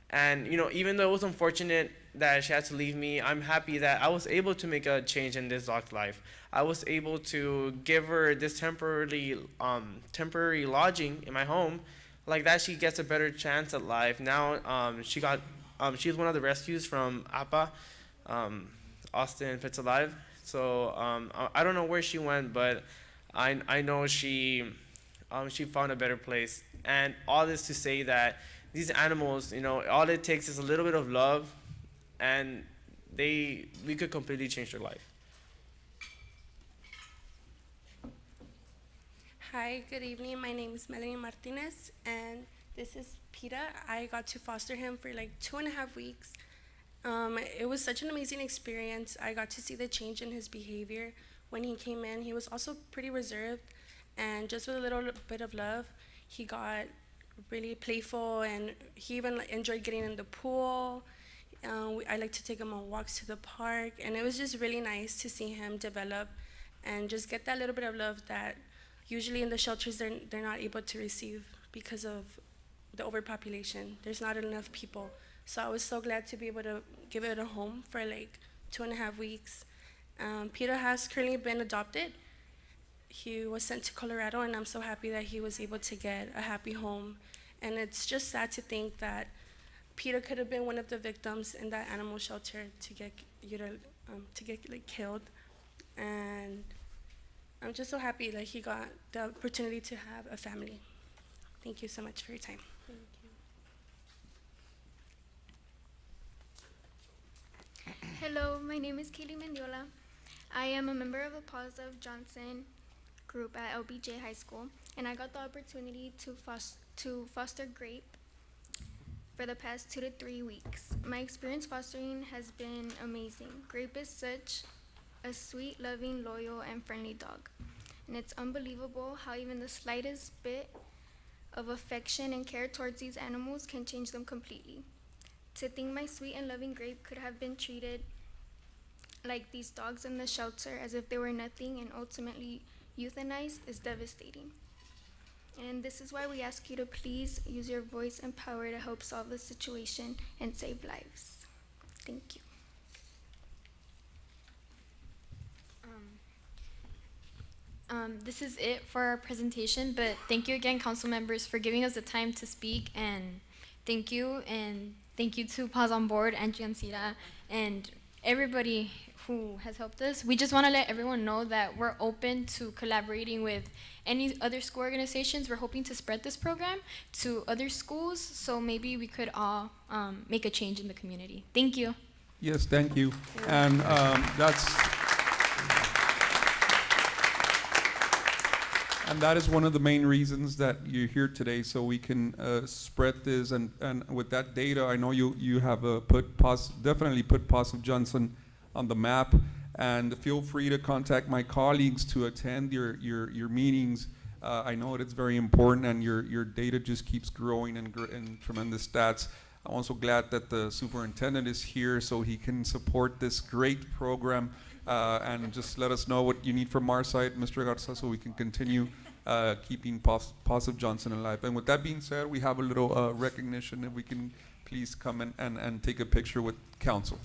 P: And, even though it was unfortunate that she had to leave me, I'm happy that I was able to make a change in this dog's life. I was able to give her this temporary lodging in my home. Like that, she gets a better chance at life. Now, she's one of the rescues from APA, Austin Pets Alive. So I don't know where she went, but I know she found a better place. And all this to say that these animals, all it takes is a little bit of love, and we could completely change their life.
H: Hi, good evening. My name is Melanie Martinez, and this is Pita. I got to foster him for like 2.5 weeks. It was such an amazing experience. I got to see the change in his behavior. When he came in, he was also pretty reserved, and just with a little bit of love, he got really playful, and he even enjoyed getting in the pool. I like to take him on walks to the park, and it was just really nice to see him develop and just get that little bit of love that usually in the shelters they're not able to receive because of the overpopulation. There's not enough people. So I was so glad to be able to give it a home for like 2.5 weeks. Peter has currently been adopted. He was sent to Colorado, and I'm so happy that he was able to get a happy home. And it's just sad to think that Peter could have been one of the victims in that animal shelter to get killed. And I'm just so happy that he got the opportunity to have a family. Thank you so much for your time.
O: Thank you.
Q: Hello, my name is Kaylee Mendiola. I am a member of the Positive Johnson group at LBJ High School, and I got the opportunity to foster Grape for the past 2 to 3 weeks. My experience fostering has been amazing. Grape is such a sweet, loving, loyal, and friendly dog, and it's unbelievable how even the slightest bit of affection and care towards these animals can change them completely. To think my sweet and loving Grape could have been treated like these dogs in the shelter as if they were nothing and ultimately euthanized is devastating. And this is why we ask you to please use your voice and power to help solve the situation and save lives. Thank you.
O: This is it for our presentation, but thank you again, council members, for giving us the time to speak, and thank you to Paz on Board and Giancita and everybody who has helped us. We just want to let everyone know that we're open to collaborating with any other school organizations. We're hoping to spread this program to other schools, so maybe we could all make a change in the community. Thank you.
L: Yes, thank you. And that is one of the main reasons that you're here today, so we can spread this. And with that data, I know you have definitely put Positive Johnson on the map. And feel free to contact my colleagues to attend your meetings. I know it's very important, and your data just keeps growing and tremendous stats. I'm also glad that the superintendent is here so he can support this great program. And just let us know what you need from our side, Mr. Garza, so we can continue keeping Positive Johnson alive. And with that being said, we have a little recognition. If we can please come and take a picture with council.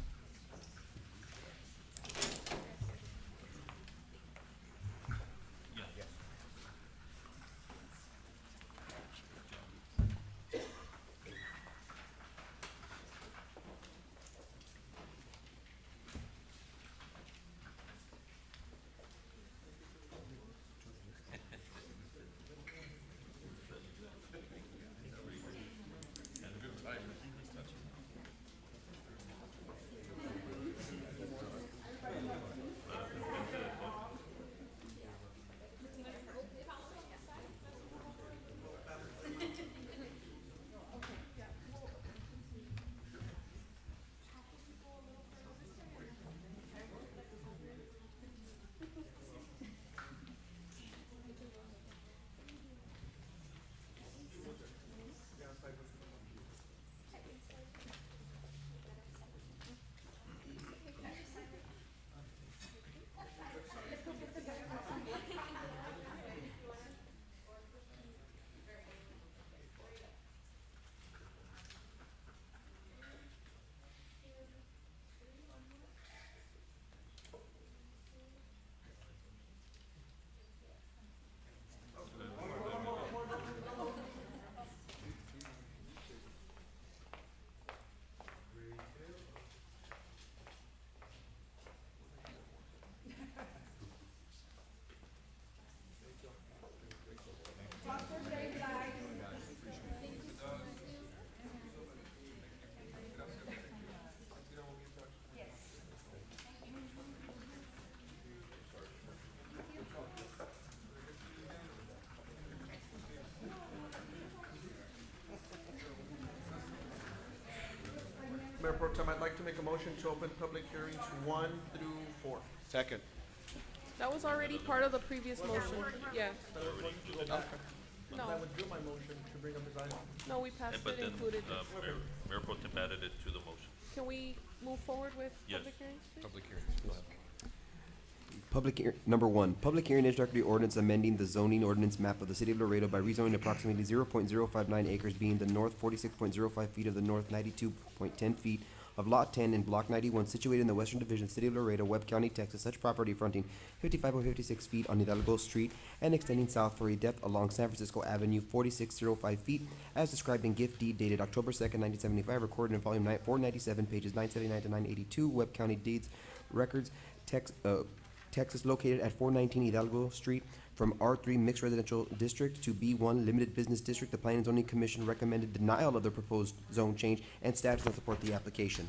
M: Mayor Pro Tem, I'd like to make a motion to open public hearings 1 through 4.
R: Second.
A: That was already part of the previous motion. Yeah.
M: Okay.
A: No.
M: I withdrew my motion to bring up his item.
A: No, we passed
B: But
A: it,
B: then
A: included.
B: Mayor Pro Tem added it to the motion.
A: Can we move forward with
B: Yes.
A: public hearings, please?
R: Public hearings. Go ahead. Number 1, public hearing introductory ordinance amending the zoning ordinance map of the city of Laredo by rezoning approximately 0.059 acres, being the north 46.05 feet of the north 92.10 feet of Lot 10 in Block 91, situated in the Western Division, City of Laredo, Webb County, Texas. Such property fronting 55.56 feet on Hidalgo Street and extending south for a depth along San Francisco Avenue 4605 feet, as described in gift deed dated October 2nd, 1975, recorded in volume 497, pages 979 to 982, Webb County Deeds Records, Texas, located at 419 Hidalgo Street, from R3 Mixed Residential District to B1 Limited Business District. The Planning and Zoning Commission recommended denial of the proposed zone change, and staff does not support the application.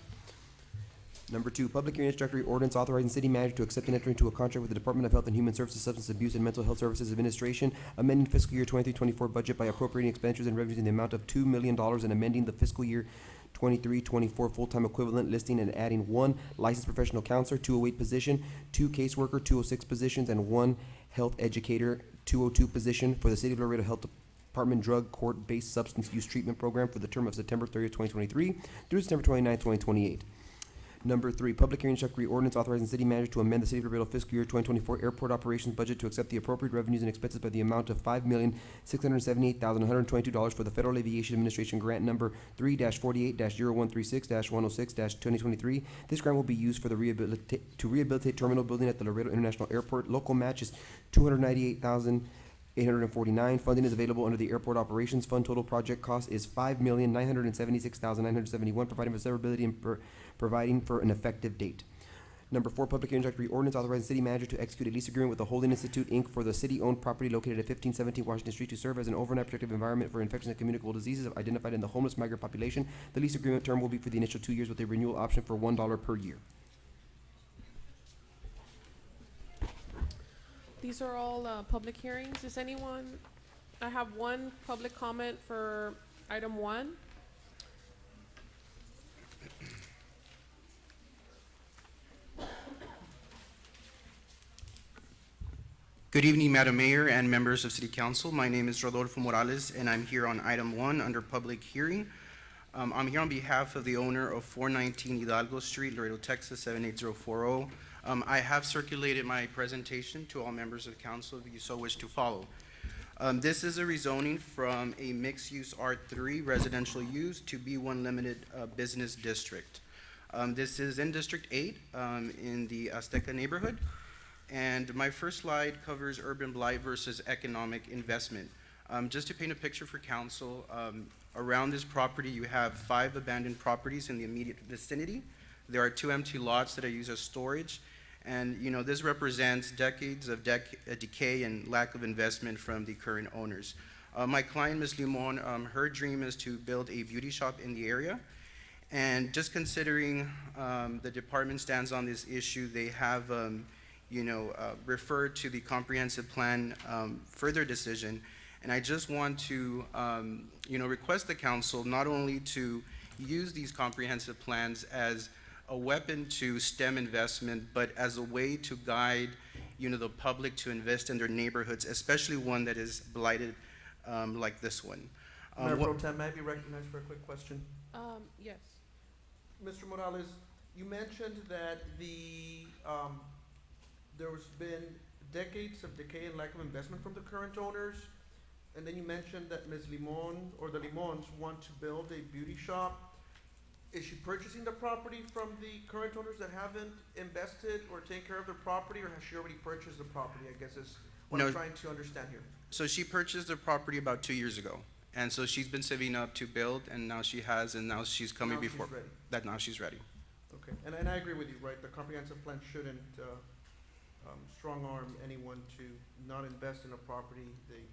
R: Number 2, public hearing introductory ordinance authorizing city manager to accept and enter into a contract with the Department of Health and Human Services, Substance Abuse and Mental Health Services Administration, amending fiscal year 23-24 budget by appropriating expenditures and revenues in the amount of $2 million and amending the fiscal year 23-24 full-time equivalent listing and adding 1 licensed professional counselor, 208 position, 2 caseworker, 206 positions, and 1 health educator, 202 position for the City of Laredo Health Department Drug Court-Based Substance Use Treatment Program for the term of September 30th, 2023 through September 29th, 2028. Number 3, public hearing introductory ordinance authorizing city manager to amend the City of Laredo fiscal year 2024 airport operations budget to accept the appropriate revenues and expenses by the amount of $5,678,122 for the Federal Aviation Administration grant number 3-48-0136-106-2023. This grant will be used for the rehabilitate terminal building at the Laredo International Airport. Local match is $298,849. Funding is available under the Airport Operations Fund. Total project cost is $5,976,971, providing for severability and providing for an effective date. Number 4, public hearing introductory ordinance authorizing city manager to execute a lease agreement with the Holding Institute, Inc. for the city-owned property located at 1517 Washington Street to serve as an overnight protective environment for infectious and communicable diseases identified in the homeless migrant population. The lease agreement term will be for the initial 2 years with a renewal option for $1 per year.
A: These are all public hearings. Does anyone, I have one public comment for item 1.
S: Good evening, Madam Mayor and members of City Council. My name is Rodolfo Morales, and I'm here on item 1 under public hearing. I'm here on behalf of the owner of 419 Hidalgo Street, Laredo, Texas, 78040. I have circulated my presentation to all members of council if you so wish to follow. This is a rezoning from a mixed-use R3 residential use to B1 limited business district. This is in District 8 in the Azteca neighborhood. And my first slide covers urban blight versus economic investment. Just to paint a picture for council, around this property you have 5 abandoned properties in the immediate vicinity. There are 2 empty lots that are used as storage. And you know, this represents decades of decay and lack of investment from the current owners. My client, Ms. Limon, her dream is to build a beauty shop in the area. And just considering the department stands on this issue, they have referred to the comprehensive plan further decision. And I just want to request the council not only to use these comprehensive plans as a weapon to stem investment, but as a way to guide, the public to invest in their neighborhoods, especially one that is blighted like this one.
M: Mayor Pro Tem, may I be recognized for a quick question?
A: Yes.
M: Mr. Morales, you mentioned that there's been decades of decay and lack of investment from the current owners, and then you mentioned that Ms. Limon or the Limons want to build a beauty shop. Is she purchasing the property from the current owners that haven't invested or taken care of their property, or has she already purchased the property, I guess is what I'm trying to understand here.
S: So she purchased the property about 2 years ago. And so she's been saving up to build, and now she has, and now she's coming before.
M: She's ready.
S: That now she's ready.
M: Okay, and I agree with you, right? The comprehensive plan shouldn't strong arm anyone to not invest in a property they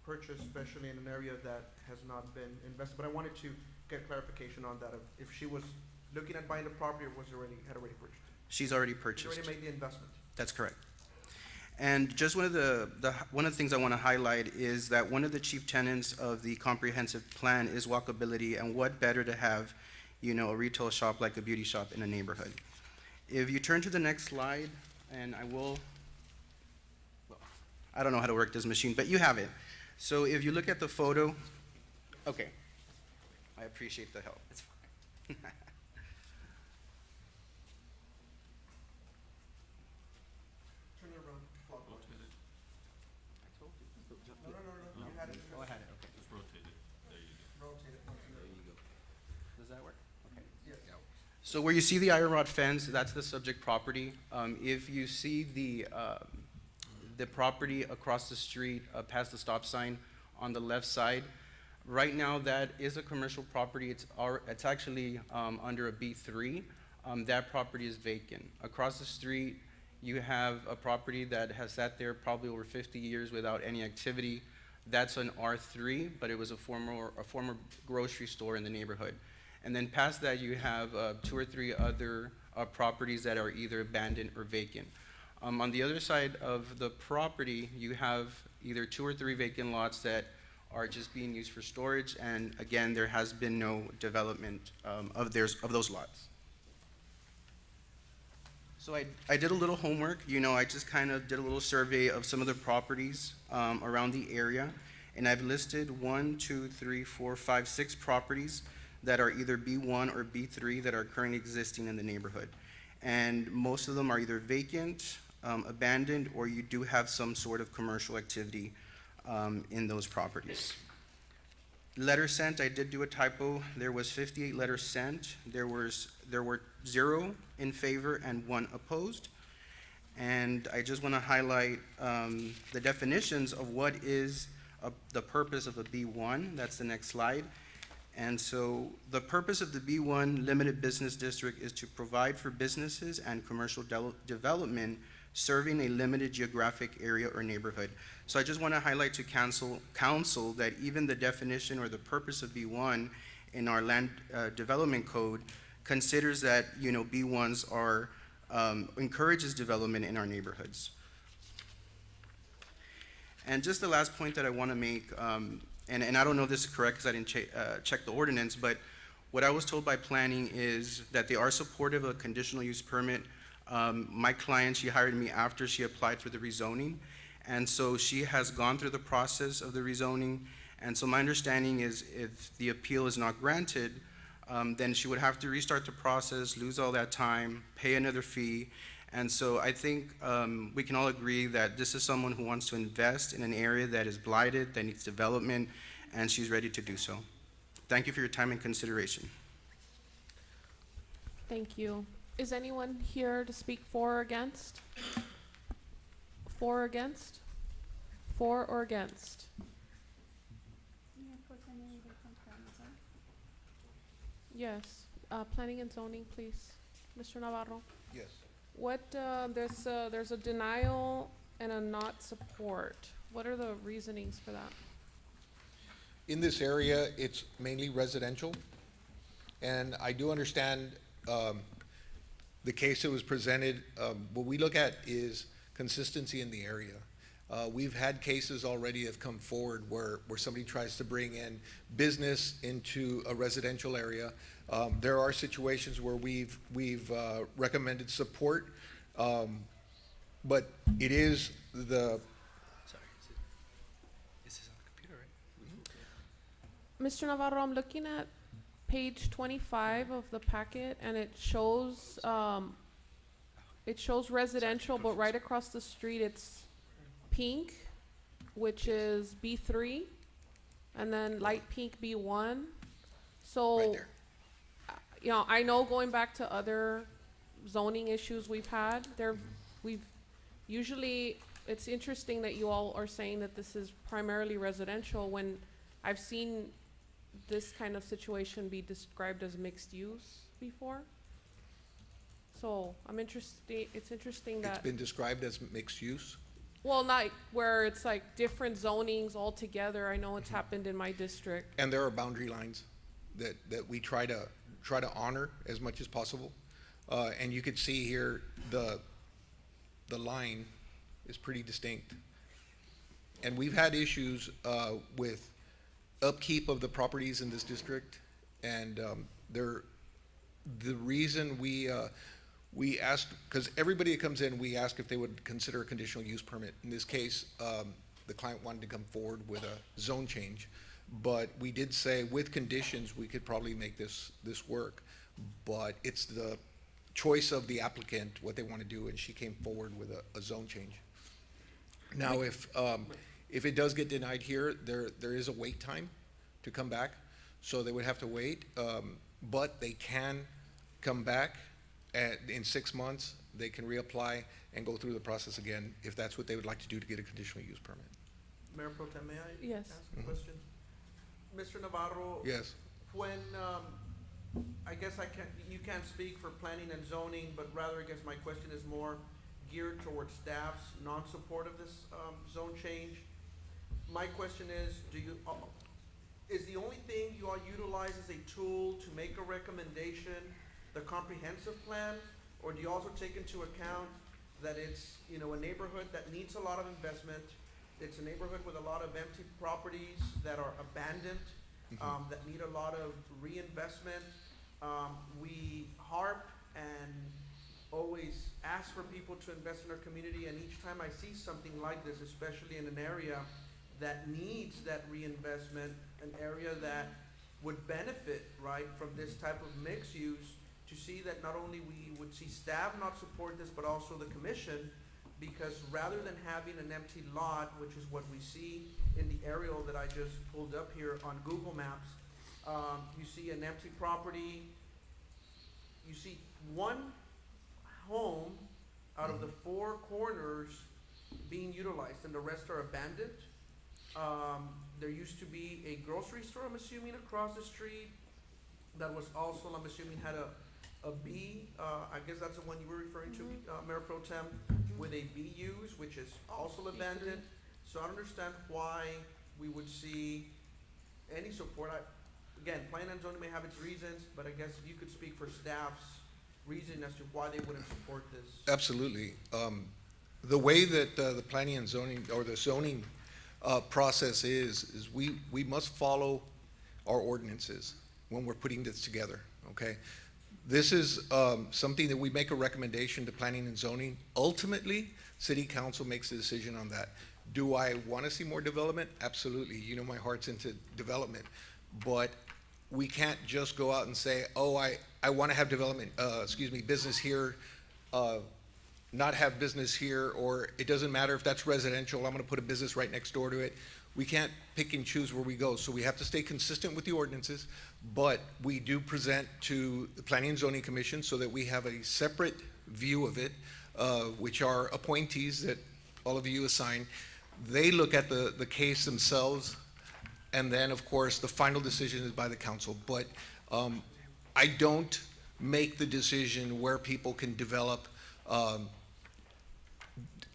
M: purchase, especially in an area that has not been invested. But I wanted to get clarification on that, if she was looking at buying the property or had already purchased it.
S: She's already purchased.
M: She already made the investment.
S: That's correct. And just one of the things I want to highlight is that one of the chief tenets of the comprehensive plan is walkability, and what better to have, a retail shop like a beauty shop in a neighborhood. If you turn to the next slide, and I don't know how to work this machine, but you have it. So if you look at the photo, okay, I appreciate the help. It's fine.
M: Turn it around. No, you had it.
S: Oh, I had it, okay.
B: Just rotate it. There you go.
M: Rotate it.
S: There you go. Does that work? Okay.
M: Yes.
S: So where you see the iron rod fence, that's the subject property. If you see the property across the street, past the stop sign on the left side, right now that is a commercial property. It's actually under a B3. That property is vacant. Across the street, you have a property that has sat there probably over 50 years without any activity. That's an R3, but it was a former grocery store in the neighborhood. And then past that, you have 2 or 3 other properties that are either abandoned or vacant. On the other side of the property, you have either 2 or 3 vacant lots that are just being used for storage, and again, there has been no development of those lots. So I did a little homework. I just kind of did a little survey of some of the properties around the area, and I've listed 1, 2, 3, 4, 5, 6 properties that are either B1 or B3 that are currently existing in the neighborhood. And most of them are either vacant, abandoned, or you do have some sort of commercial activity in those properties. Letters sent, I did do a typo. There was 58 letters sent. There were 0 in favor and 1 opposed. And I just want to highlight the definitions of what is the purpose of a B1. That's the next slide. And so the purpose of the B1 Limited Business District is to provide for businesses and commercial development serving a limited geographic area or neighborhood. So I just want to highlight to council that even the definition or the purpose of B1 in our land development code considers that, you know, B1s are, encourages development in our neighborhoods. And just the last point that I want to make, and I don't know if this is correct because I didn't check the ordinance, but what I was told by planning is that they are supportive of a conditional use permit. My client, she hired me after she applied for the rezoning, and so she has gone through the process of the rezoning, and so my understanding is if the appeal is not granted, then she would have to restart the process, lose all that time, pay another fee. And so I think we can all agree that this is someone who wants to invest in an area that is blighted, that needs development, and she's ready to do so. Thank you for your time and consideration.
A: Thank you. Is anyone here to speak for or against? For or against? For or against? Yes, planning and zoning, please. Mr. Navarro?
M: Yes.
A: What, there's a denial and a not support. What are the reasonings for that?
T: In this area, it's mainly residential, and I do understand the case that was presented. What we look at is consistency in the area. We've had cases already that have come forward where somebody tries to bring in business into a residential area. There are situations where we've recommended support, but it is the.
S: Sorry, is this on the computer, right?
A: Mr. Navarro, I'm looking at page 25 of the packet, and it shows residential, but right across the street it's pink, which is B3, and then light pink B1. So,
T: Right there.
A: You know, I know going back to other zoning issues we've had, usually, it's interesting that you all are saying that this is primarily residential when I've seen this kind of situation be described as mixed use before. So it's interesting that.
T: It's been described as mixed use.
A: Well, not where it's like different zonings all together. I know it's happened in my district.
T: And there are boundary lines that we try to honor as much as possible. And you could see here the line is pretty distinct. And we've had issues with upkeep of the properties in this district, and the reason we asked, because everybody that comes in, we ask if they would consider a conditional use permit. In this case, the client wanted to come forward with a zone change, but we did say with conditions we could probably make this work, but it's the choice of the applicant what they want to do, and she came forward with a zone change. Now, if it does get denied here, there is a wait time to come back, so they would have to wait, but they can come back in 6 months. They can reapply and go through the process again if that's what they would like to do to get a conditional use permit.
M: Mayor Pro Tem, may I
A: Yes.
M: ask a question? Mr. Navarro?
T: Yes.
M: When, I guess you can't speak for planning and zoning, but rather I guess my question is more geared towards staff's non-support of this zone change. My question is, is the only thing you all utilize as a tool to make a recommendation the comprehensive plan, or do you also take into account that it's, you know, a neighborhood that needs a lot of investment, it's a neighborhood with a lot of empty properties that are abandoned, that need a lot of reinvestment? We harp and always ask for people to invest in our community, and each time I see something like this, especially in an area that needs that reinvestment, an area that would benefit, right, from this type of mixed use, to see that not only we would see staff not support this, but also the commission, because rather than having an empty lot, which is what we see in the aerial that I just pulled up here on Google Maps, you see an empty property, you see one home out of the 4 corners being utilized, and the rest are abandoned. there used to be a grocery store, I'm assuming, across the street that was also, I'm assuming, had a B, I guess that's the one you were referring to, Mayor Pro Tem, with a B use, which is also abandoned. So I don't understand why we would see any support. Again, planning and zoning may have its reasons, but I guess you could speak for staff's reason as to why they wouldn't support this.
T: Absolutely. The way that the planning and zoning, or the zoning process is we must follow our ordinances when we're putting this together, okay? This is something that we make a recommendation to planning and zoning. Ultimately, city council makes a decision on that. Do I want to see more development? Absolutely. You know my heart's into development. But we can't just go out and say, oh, I want to have development, business here, not have business here, or it doesn't matter if that's residential, I'm going to put a business right next door to it. We can't pick and choose where we go. So we have to stay consistent with the ordinances, but we do present to the Planning and Zoning Commission so that we have a separate view of it, which are appointees that all of you assign. They look at the case themselves, and then, of course, the final decision is by the council. But I don't make the decision where people can develop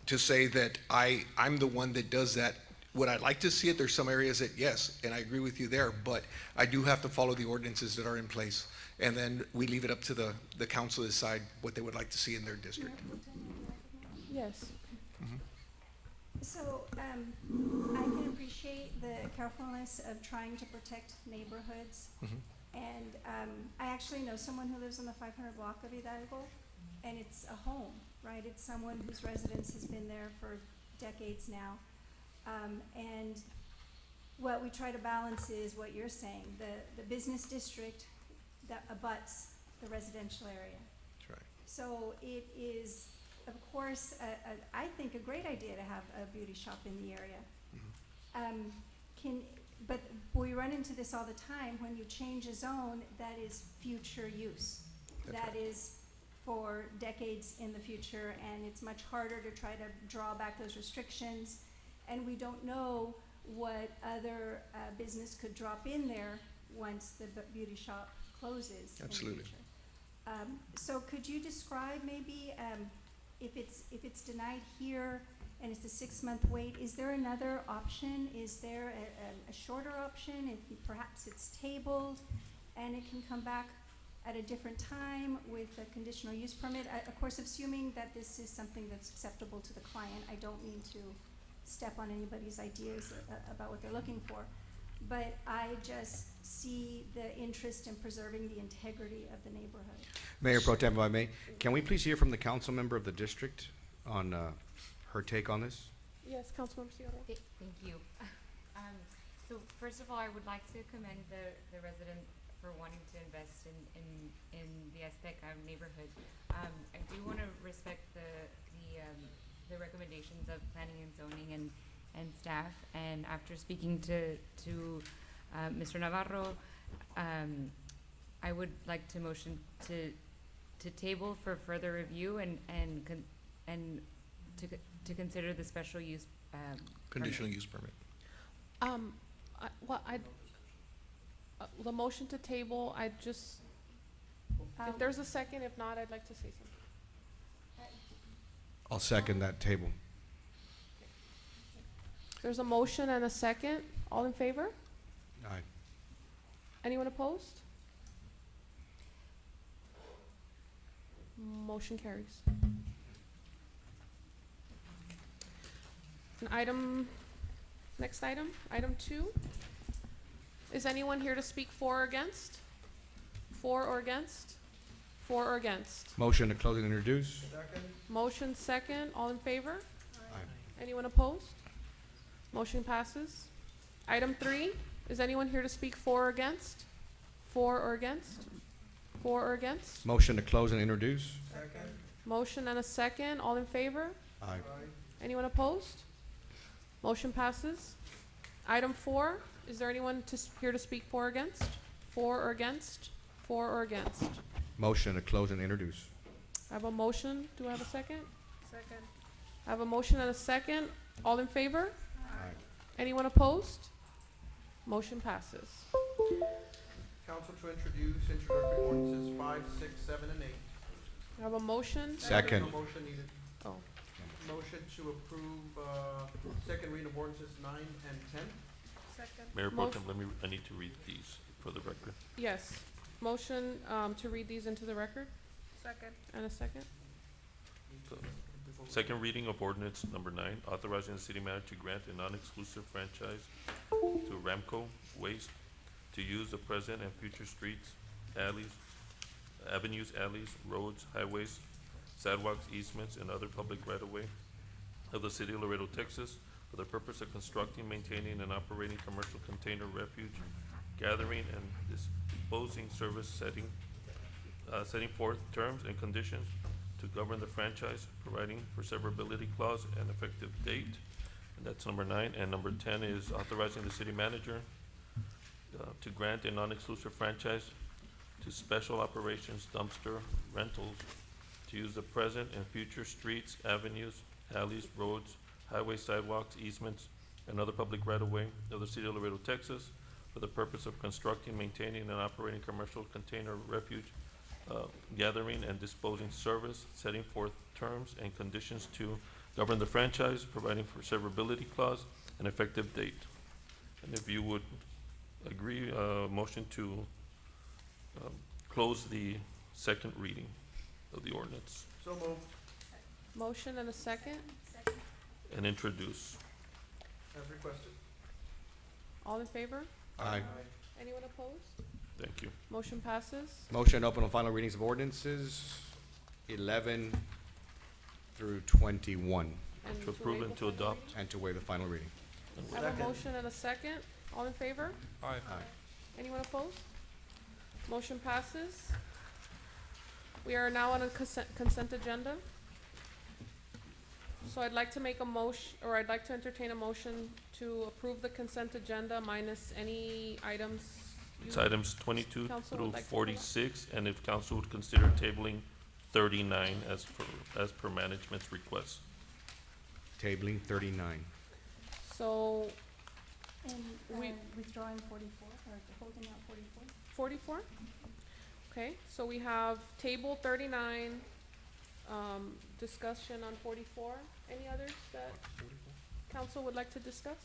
T: to say that I'm the one that does that. Would I like to see it? There's some areas that, yes, and I agree with you there, but I do have to follow the ordinances that are in place. And then we leave it up to the council to decide what they would like to see in their district.
A: Yes.
D: So, I can appreciate the carefulness of trying to protect neighborhoods. And, I actually know someone who lives on the 500 block of Hidalgo, and it's a home, right? It's someone whose residence has been there for decades now. And what we try to balance is what you're saying, the business district that abuts the residential area.
T: That's right.
D: So it is, of course, I think a great idea to have a beauty shop in the area. But we run into this all the time when you change a zone that is future use. That is for decades in the future, and it's much harder to try to draw back those restrictions. And we don't know what other business could drop in there once the beauty shop closes.
T: Absolutely.
D: In the future. So could you describe maybe if it's denied here and it's a 6-month wait, is there another option? Is there a shorter option? If perhaps it's tabled and it can come back at a different time with a conditional use permit? Of course, assuming that this is something that's acceptable to the client. I don't mean to step on anybody's ideas about what they're looking for. But I just see the interest in preserving the integrity of the neighborhood.
U: Mayor Pro Tem, if I may, can we please hear from the council member of the district on her take on this?
A: Yes, Councilmember Ciudad.
V: Thank you. So first of all, I would like to commend the resident for wanting to invest in the Azteca neighborhood. I do want to respect the recommendations of planning and zoning and staff. And after speaking to Mr. Navarro, I would like to motion to table for further review and to consider the special use
T: Conditional use permit.
A: The motion to table, if there's a second, if not, I'd like to say something.
U: I'll second that table.
A: There's a motion and a second. All in favor?
U: Aye.
A: Anyone opposed? Motion carries. Next item, item 2. Is anyone here to speak for or against? For or against? For or against?
U: Motion to close and introduce.
A: Motion second. All in favor?
U: Aye.
A: Anyone opposed? Motion passes. Item 3, is anyone here to speak for or against? For or against? For or against?
U: Motion to close and introduce.
A: Motion and a second. All in favor?
U: Aye.
A: Anyone opposed? Motion passes. Item 4, is there anyone here to speak for or against? For or against? For or against?
U: Motion to close and introduce.
A: I have a motion. Do I have a second?
N: Second.
A: I have a motion and a second. All in favor?
U: Aye.
A: Anyone opposed? Motion passes.
M: Council to introduce introductory ordinances 5, 6, 7, and 8.
A: I have a motion.
U: Second.
M: No motion needed.
A: Oh,
M: Motion to approve, second reading of ordinances 9 and 10.
A: second.
B: Mayor Pro Tem, I need to read these for the record.
A: Yes. Motion, to read these into the record? Second. And a second?
B: So, second reading of ordinance number 9, authorizing the city manager to grant a non-exclusive franchise to Ramco Waste to use the present and future streets, avenues, roads, highways, sidewalks, easements, and other public right-of-way of the city of Laredo, Texas, for the purpose of constructing, maintaining, and operating commercial container refuge, gathering and disposing service, setting forth terms and conditions to govern the franchise, providing for severability clause and effective date. And that's number 9. And number 10 is authorizing the city manager to grant a non-exclusive franchise to Special Operations Dumpster Rentals to use the present and future streets, avenues, alleys, roads, highways, sidewalks, easements, and other public right-of-way of the city of Laredo, Texas, for the purpose of constructing, maintaining, and operating commercial container refuge, gathering and disposing service, setting forth terms and conditions to govern the franchise, providing for severability clause and effective date. And if you would agree, motion to close the second reading of the ordinance
M: So moved.
A: Motion and a second?
B: and introduce.
M: As requested.
A: All in favor?
U: Aye.
A: Anyone opposed?
B: Thank you.
A: Motion passes.
U: Motion open on final readings of ordinances 11 through 21.
A: And
B: To approve
A: waive
B: and
A: the
B: to
A: final
B: adopt.
A: reading?
U: And to waive the final reading.
A: I have a motion and a second. All in favor?
L: Aye.
A: Anyone opposed? Motion passes. We are now on a consent agenda. So I'd like to make a motion, or I'd like to entertain a motion to approve the consent agenda minus any items.
B: It's
A: you-
B: items 22
A: Council
B: through
A: would like to pull up?
B: 46, and if council would consider tabling 39 as per management's request.
U: Tabling 39.
A: So,
D: And
A: We-
D: withdrawing 44, or holding out 44?
A: 44? Okay, so we have table 39, discussion on 44. Any others that council would like to discuss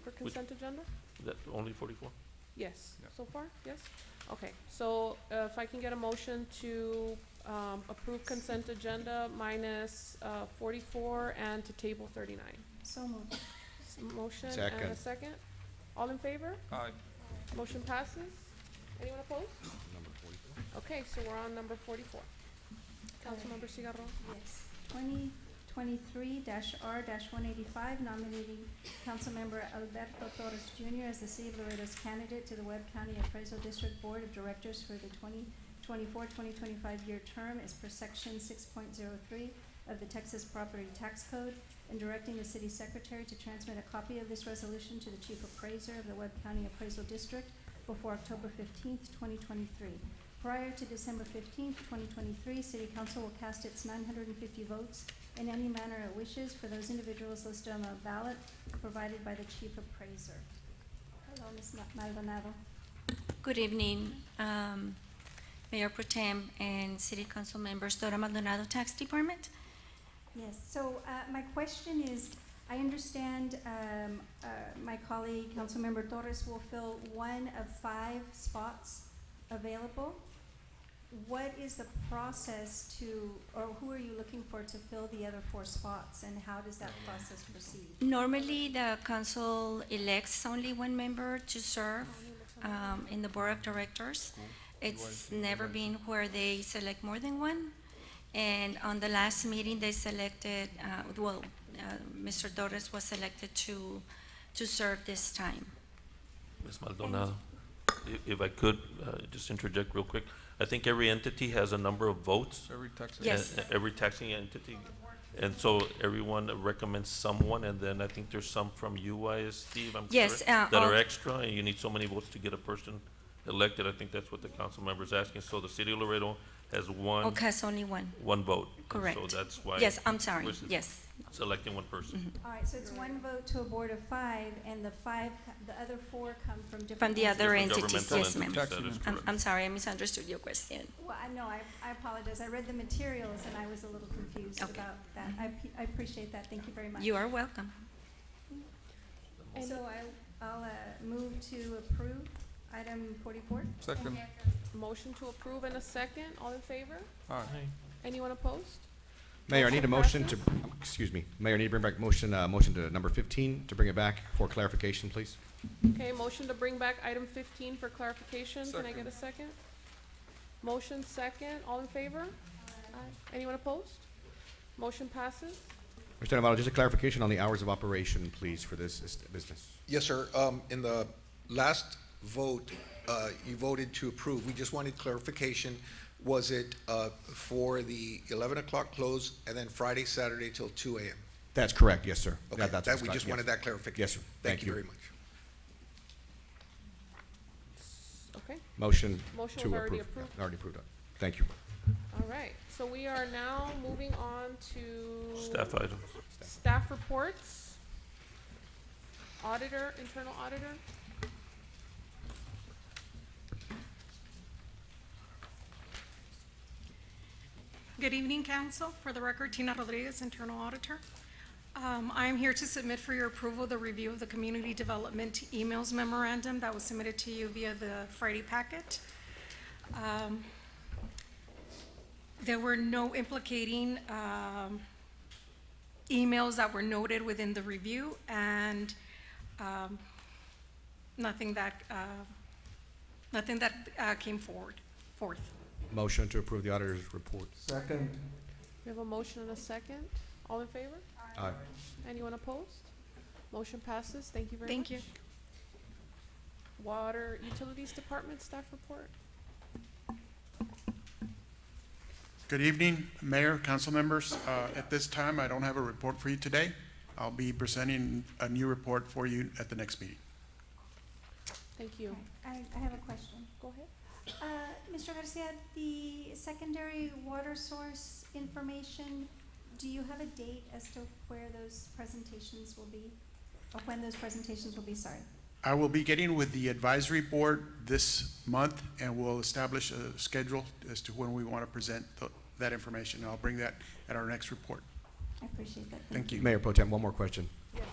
A: for consent agenda?
B: That only 44?
A: Yes, so far, yes? Okay, so if I can get a motion to approve consent agenda minus 44 and to table 39.
D: So moved.
A: Motion and
U: Second.
A: a second. All in favor?
L: Aye.
A: Motion passes. Anyone opposed?
U: Number 44.
A: Okay, so we're on number 44. Councilmember Cigarro?
D: Yes. 2023-R-185, nominating Councilmember Alberto Torres Jr. as the City of Laredo's candidate to the Webb County Appraisal District Board of Directors for the 2024-2025 year term as per section 6.03 of the Texas Property Tax Code, and directing the city secretary to transmit a copy of this resolution to the chief appraiser of the Webb County Appraisal District before October 15th, 2023. Prior to December 15th, 2023, City Council will cast its 950 votes in any manner it wishes for those individuals listed on the ballot provided by the chief appraiser. Hello, Ms. Maldonado.
E: Good evening, Mayor Pro Tem and City Council members. Dora Maldonado, Tax Department.
D: Yes, so my question is, I understand my colleague, Councilmember Torres, will fill 1 of 5 spots available. What is the process to, or who are you looking for to fill the other 4 spots, and how does that process proceed?
E: Normally, the council elects only 1 member to serve in the board of directors. It's never been where they select more than 1. And on the last meeting, they selected, Mr. Torres was selected to serve this time.
B: Ms. Maldonado, if I could just interject real quick. I think every entity has a number of votes.
L: Every taxing.
E: Yes.
B: Every taxing entity. And so everyone recommends someone, and then I think there's some from UIS, Steve, I'm
E: Yes,
B: correct, that are
E: all-
B: extra, and you need so many votes to get a person elected. I think that's what the council member is asking. So the city of Laredo has one.
E: Okay, it's only one.
B: One vote.
E: Correct.
B: So that's why.
E: Yes, I'm sorry,
B: we're
E: yes.
B: Selecting one person.
D: All right, so it's one vote to a board of 5, and the other 4 come from different.
E: From the other
B: Different
E: entities,
B: governmental
E: yes, ma'am.
B: entities, that is correct.
E: I'm sorry, I misunderstood your question.
D: Well, I know, I apologize. I read the materials and I was a little confused
E: Okay.
D: about that. I appreciate that. Thank you very much.
E: You are welcome.
D: So I'll move to approve item 44.
L: Second.
A: Motion to approve and a second. All in favor?
L: Aye.
A: Anyone opposed?
U: Mayor, I need a motion to,
A: Passes.
U: excuse me, Mayor, I need to bring back motion to number 15, to bring it back for clarification, please.
A: Okay, motion to bring back item 15 for clarification. Can I get a second? Motion second. All in favor? Aye. Anyone opposed? Motion passes.
U: Mr. Navarro, just a clarification on the hours of operation, please, for this business.
T: Yes, sir. In the last vote, you voted to approve. We just wanted clarification. Was it for the 11 o'clock close and then Friday, Saturday till 2 a.m.?
U: That's correct, yes, sir.
T: Okay,
U: That's
T: that, we
U: what's
T: just
U: yes.
T: wanted that clarification.
U: Yes, sir.
T: Thank you very much.
A: Okay.
U: Motion
A: Motion
U: to
A: was already
U: approve.
A: approved.
U: Already approved. Thank you.
A: All right. So we are now moving on to
B: Staff items.
A: staff reports. Auditor, internal auditor.
F: Good evening, council. For the record, Tina Rodriguez, internal auditor. I am here to submit for your approval the review of the community development emails memorandum that was submitted to you via the Friday packet. There were no implicating emails that were noted within the review, and nothing that came forth.
U: Motion to approve the auditor's report.
M: Second.
A: We have a motion and a second. All in favor?
U: Aye.
A: Anyone opposed? Motion passes. Thank you very much.
F: Thank you.
A: Water Utilities Department staff report.
G: Good evening, Mayor, council members. At this time, I don't have a report for you today. I'll be presenting a new report for you at the next meeting.
A: Thank you.
D: I have a question.
A: Go ahead.
D: Mr. Garcia, the secondary water source information, do you have a date as to where those presentations will be? Or when those presentations will be, sorry?
G: I will be getting with the advisory board this month, and we'll establish a schedule as to when we want to present that information. I'll bring that at our next report.
D: I appreciate that.
G: Thank you.
U: Mayor Pro Tem, one more question.
A: Yes.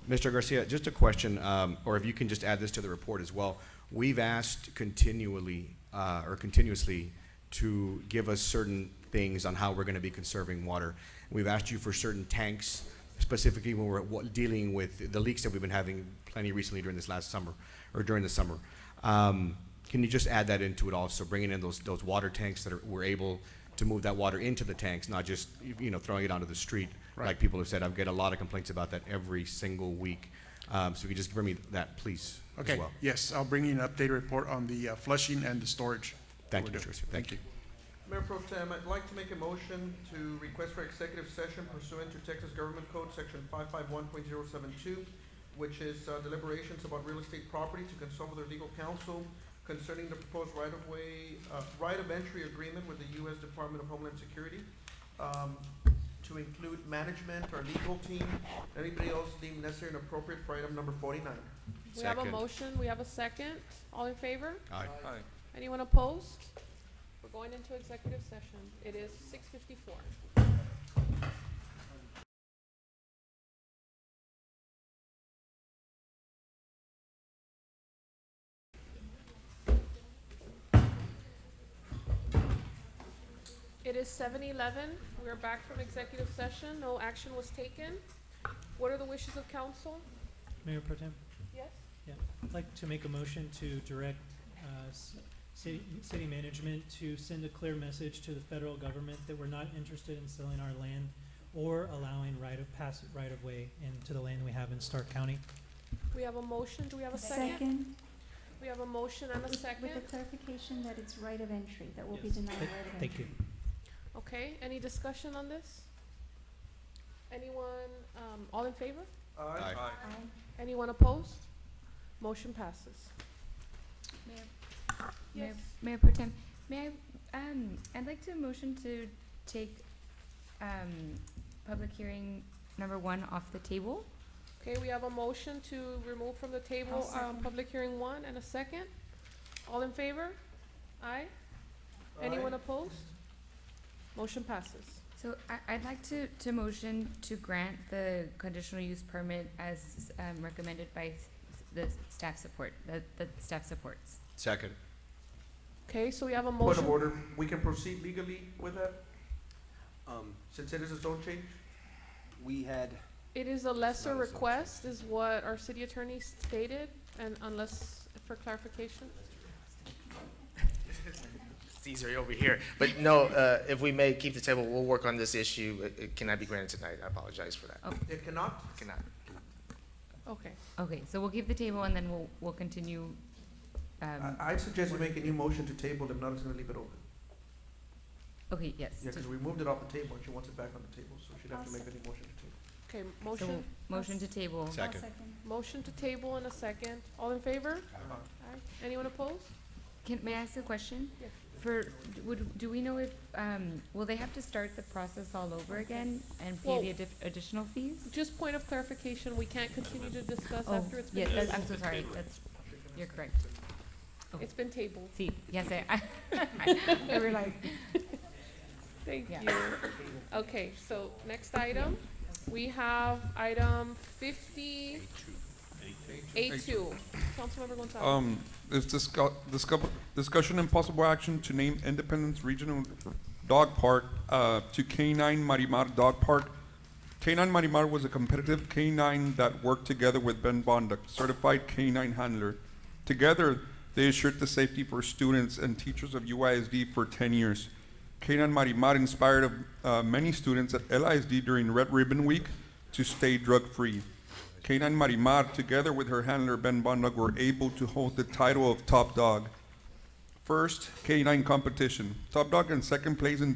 U: Mr. Garcia, just a question, or if you can just add this to the report as well. We've asked continuously to give us certain things on how we're going to be conserving water. We've asked you for certain tanks, specifically when we're dealing with the leaks that we've been having plenty recently during this last summer, or during the summer. Can you just add that into it also, bringing in those water tanks that we're able to move that water into the tanks, not just, throwing it onto the street,
G: Right.
U: like people have said. I've got a lot of complaints about that every single week. So if you just bring me that, please, as
G: Okay,
U: well.
G: yes, I'll bring you an updated report on the flushing and the storage.
U: Thank you,
G: We're
U: Mr.
G: doing.
U: Garcia. Thank you.
M: Mayor Pro Tem, I'd like to make a motion to request for executive session pursuant to Texas Government Code Section 551.072, which is deliberations about real estate property, to consult with their legal counsel concerning the proposed right of entry agreement with the U.S. Department of Homeland Security, to include management, our legal team, anybody else deemed necessary and appropriate for item number 49.
A: We have a
U: Second.
A: motion. We have a second. All in favor?
U: Aye.
A: Anyone opposed? We're going into executive session. It is 6:54. It is 7:11. We are back from executive session. No action was taken. What are the wishes of council?
W: Mayor Pro Tem?
A: Yes?
W: Yeah, I'd like to make a motion to direct city management to send a clear message to the federal government that we're not interested in selling our land or allowing right of way into the land we have in Stark County.
A: We have a motion. Do we have a second?
D: Second,
A: We have a motion and a second.
D: with the clarification that it's right of entry, that will be denied right of entry.
W: Thank you.
A: Okay, any discussion on this? Anyone, all in favor?
U: Aye.
D: Aye.
A: Anyone opposed? Motion passes.
D: Mayor,
A: Yes.
C: Mayor Pro Tem, may I'd like to motion to take, public hearing number 1 off the table.
A: Okay, we have a motion to remove from the table, public hearing 1 and a second. All in favor? Aye. Anyone opposed? Motion passes.
C: So I'd like to motion to grant the conditional use permit as, recommended by the staff support, the staff supports.
U: Second.
A: Okay, so we have a
M: Point
A: motion.
M: of order, we can proceed legally with that, since it is a zone change?
R: We had,
A: It is a lesser
R: not a zone
A: request, is what our city attorney stated, and unless, for clarification.
I: It's easier over here. But no, if we may keep the table, we'll work on this issue. It cannot be granted tonight. I apologize for that.
C: Oh.
M: It cannot?
I: Cannot.
A: Okay.
C: Okay, so we'll keep the table and then we'll continue,
M: I suggest you make a new motion to table, if not, it's gonna leave it open.
C: okay, yes.
M: Yeah, because we moved it off the table, and she wants it back on the table, so she'd have to make a new motion to table.
A: Okay,
C: So,
A: motion,
C: motion to table.
U: Second.
A: motion to table in a second. All in favor? Aye. Anyone opposed?
C: May I ask a question?
A: Yes.
C: Do we know if, will they have to start the process all over again and pay
A: Well-
C: the additional fees?
A: Just point of clarification, we can't continue to discuss
C: Oh,
A: after it's been
C: yes,
A: tabled.
C: I'm so sorry, you're correct.
A: It's been tabled.
C: See, yes, I realized.
A: Thank
C: Yeah.
A: you. Okay, so next item, we have item 50, A2. Councilmember Gonzalez.
L: Is discussion and possible action to name Independence Regional Dog Park, to Canine Marimar Dog Park. Canine Marimar was a competitive canine that worked together with Ben Bonduc, certified canine handler. Together, they assured the safety for students and teachers of UISD for 10 years. Canine Marimar inspired many students at LISD during Red Ribbon Week to stay drug-free. Canine Marimar, together with her handler Ben Bonduc, were able to hold the title of top dog. First, canine competition. Top dog in second place in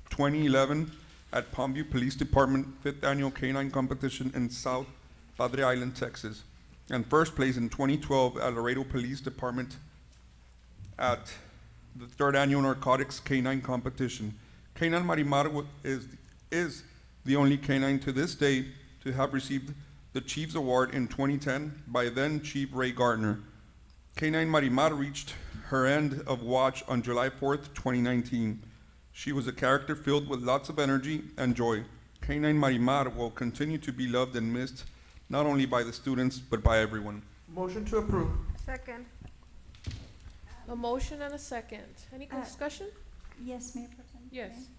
L: 2011 at Palmview Police Department 5th Annual Canine Competition in South Padre Island, Texas. And first place in 2012 at Laredo Police Department at the 3rd Annual Narcotics Canine Competition. Canine Marimar is the only canine to this day to have received the Chief's Award in 2010 by then Chief Ray Gardner. Canine Marimar reached her end of watch on July 4th, 2019. She was a character filled with lots of energy and joy. Canine Marimar will continue to be loved and missed, not only by the students, but by everyone.
M: Motion to approve.
A: Second. A motion and a second. Any discussion?
D: Yes, Mayor Pro Tem?
A: Yes.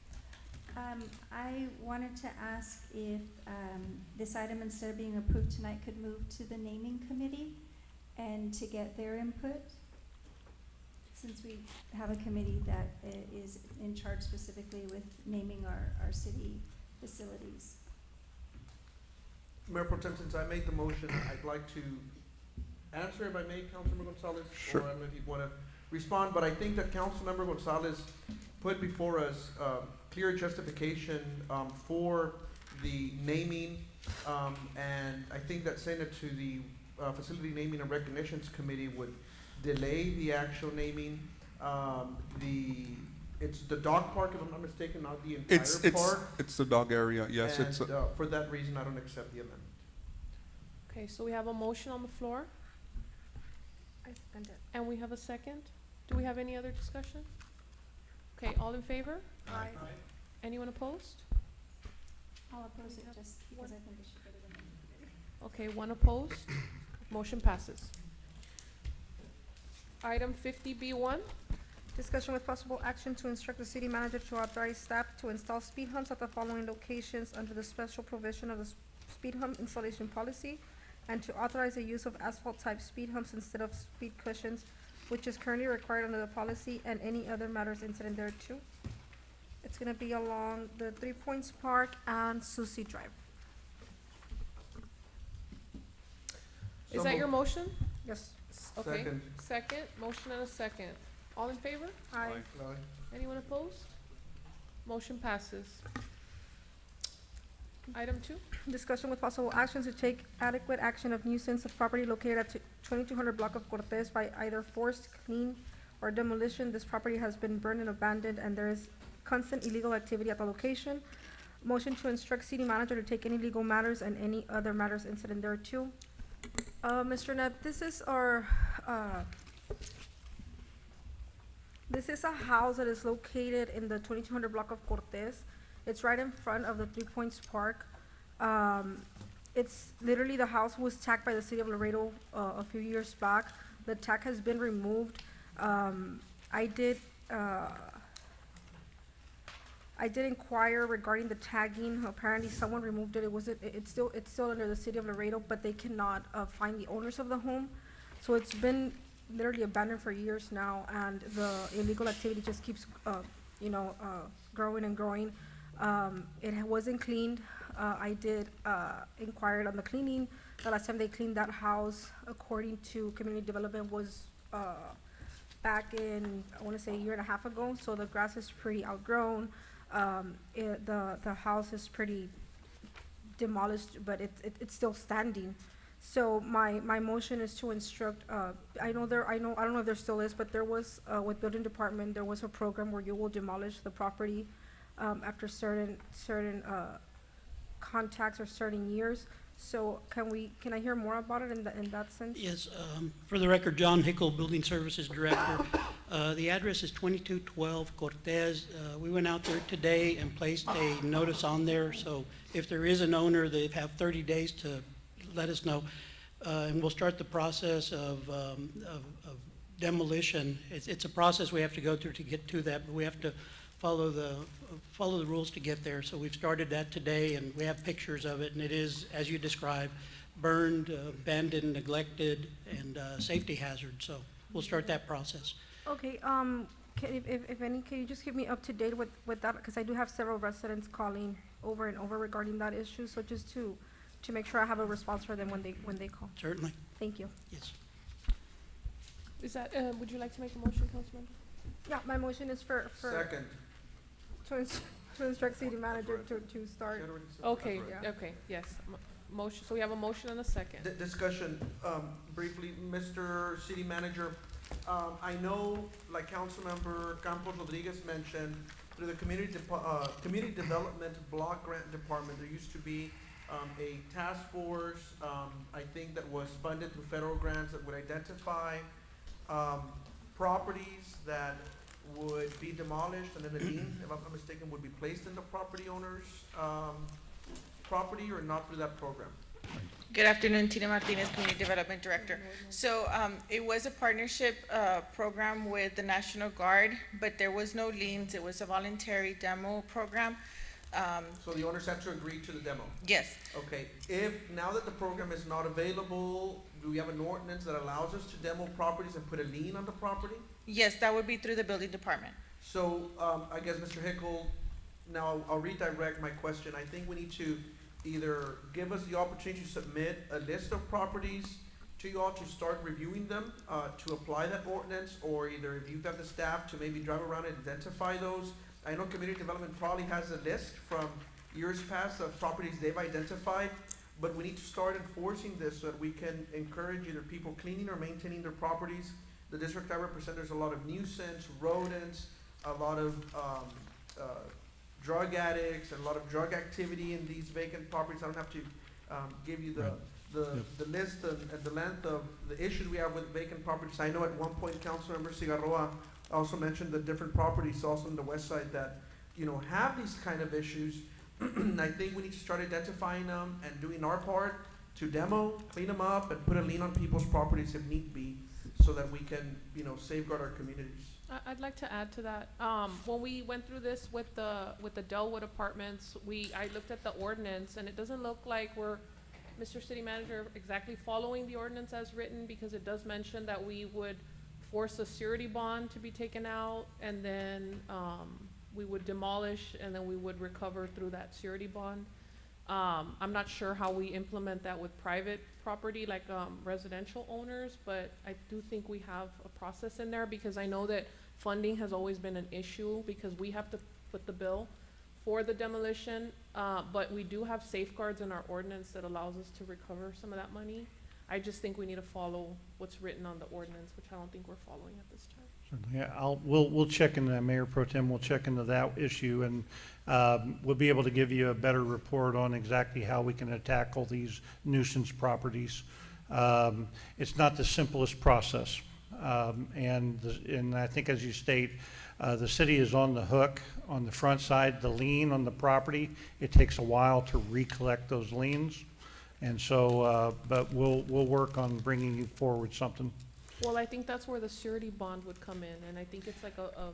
D: I wanted to ask if this item, instead of being approved tonight, could move to the naming committee and to get their input, since we have a committee that is in charge specifically with naming our city facilities.
M: Mayor Pro Tem, since I made the motion, I'd like to answer, if I may, Councilmember Gonzalez.
L: Sure.
M: Or I don't know if you'd want to respond, but I think that Councilmember Gonzalez put before us clear justification for the naming, and I think that sending it to the Facility Naming and Recognitions Committee would delay the actual naming. It's the dog park, if I'm not mistaken, not the entire park.
L: It's the dog area, yes, it's.
M: And for that reason, I don't accept the amendment.
A: Okay, so we have a motion on the floor. And we have a second. Do we have any other discussion? Okay, all in favor? Aye. Anyone opposed?
D: I'll oppose it just because I think it should go to the naming committee.
A: Okay, one opposed. Motion passes. Item 50B1.
J: Discussion with possible action to instruct the city manager to authorize staff to install speed humps at the following locations under the special provision of the speed hump installation policy, and to authorize the use of asphalt-type speed humps instead of speed cushions, which is currently required under the policy, and any other matters incident thereto. It's gonna be along the 3 Points Park and Susie Drive.
A: Is that your motion?
J: Yes.
A: Okay,
M: Second.
A: second, motion and a second. All in favor?
J: Aye.
A: Anyone opposed? Motion passes. Item 2.
J: Discussion with possible action to take adequate action of nuisance of property located at 2200 block of Cortez by either forced, clean, or demolition. This property has been burned and abandoned, and there is constant illegal activity at the location. Motion to instruct city manager to take any legal matters and any other matters incident thereto. Mr. Knapp, this is our, this is a house that is located in the 2200 block of Cortez. It's right in front of the 3 Points Park. It's literally, the house was tagged by the city of Laredo a few years back. The tag has been removed. I did inquire regarding the tagging. Apparently someone removed it. It's still under the city of Laredo, but they cannot find the owners of the home. So it's been literally abandoned for years now, and the illegal activity just keeps, growing and growing. It wasn't cleaned. I did inquire on the cleaning. The last time they cleaned that house, according to community development, was back in, I want to say, a year and a half ago. So the grass is pretty outgrown. The house is pretty demolished, but it's still standing. So my motion is to instruct, I don't know if there still is, but there was, with building department, there was a program where you will demolish the property after certain contacts or certain years. So can I hear more about it in that sense?
H: Yes, for the record, John Hickle, Building Services Director. The address is 2212 Cortez. We went out there today and placed a notice on there, so if there is an owner, they have 30 days to let us know. And we'll start the process of demolition. It's a process we have to go through to get to that, but we have to follow the rules to get there. So we've started that today, and we have pictures of it, and it is, as you described, burned, abandoned, neglected, and safety hazard. So we'll start that process.
J: Okay, can you just keep me up to date with that? Because I do have several residents calling over and over regarding that issue. So just to make sure I have a response for them when they call.
H: Certainly.
J: Thank you.
H: Yes.
A: Is that, would you like to make a motion, Councilmember?
J: Yeah, my motion is for
M: Second.
J: to instruct city manager to start.
A: Okay,
J: Yeah.
A: okay, yes. Motion, so we have a motion and a second.
M: Discussion, briefly, Mr. City Manager, I know, like Councilmember Campos Rodriguez mentioned, through the community development block grant department, there used to be a task force, I think that was funded through federal grants that would identify properties that would be demolished, and then a lien, if I'm not mistaken, would be placed in the property owner's property, or not through that program?
K: Good afternoon, Tina Martinez, Community Development Director. So it was a partnership program with the National Guard, but there was no liens. It was a voluntary demo program.
M: So the owners have to agree to the demo?
K: Yes.
M: Okay, now that the program is not available, do we have an ordinance that allows us to demo properties and put a lien on the property?
K: Yes, that would be through the building department.
M: So, I guess, Mr. Hickle, now I'll redirect my question. I think we need to either give us the opportunity to submit a list of properties to you all to start reviewing them, to apply that ordinance, or either if you've got the staff to maybe drive around and identify those. I know community development probably has a list from years past of properties they've identified, but we need to start enforcing this so that we can encourage either people cleaning or maintaining their properties. The district I represent, there's a lot of nuisance, rodents, a lot of drug addicts, and a lot of drug activity in these vacant properties. I don't have to give you the list and the length of the issues we have with vacant properties. I know at one point Councilmember Cigarroa also mentioned the different properties also on the west side that, have these kind of issues. I think we need to start identifying them and doing our part to demo, clean them up, and put a lien on people's properties if need be, so that we can, safeguard our communities.
A: I'd like to add to that. When we went through this with the Delwood Apartments, I looked at the ordinance, and it doesn't look like we're, Mr. City Manager, exactly following the ordinance as written, because it does mention that we would force a surety bond to be taken out, and then we would demolish, and then we would recover through that surety bond. I'm not sure how we implement that with private property, like residential owners, but I do think we have a process in there, because I know that funding has always been an issue, because we have to foot the bill for the demolition, but we do have safeguards in our ordinance that allows us to recover some of that money. I just think we need to follow what's written on the ordinance, which I don't think we're following at this time.
O: Yeah, we'll check into that, Mayor Pro Tem, we'll check into that issue, and we'll be able to give you a better report on exactly how we can tackle these nuisance properties. It's not the simplest process, and I think, as you state, the city is on the hook on the front side, the lien on the property. It takes a while to recollect those liens, and so, but we'll work on bringing you forward something.
A: Well, I think that's where the surety bond would come in, and I think it's like a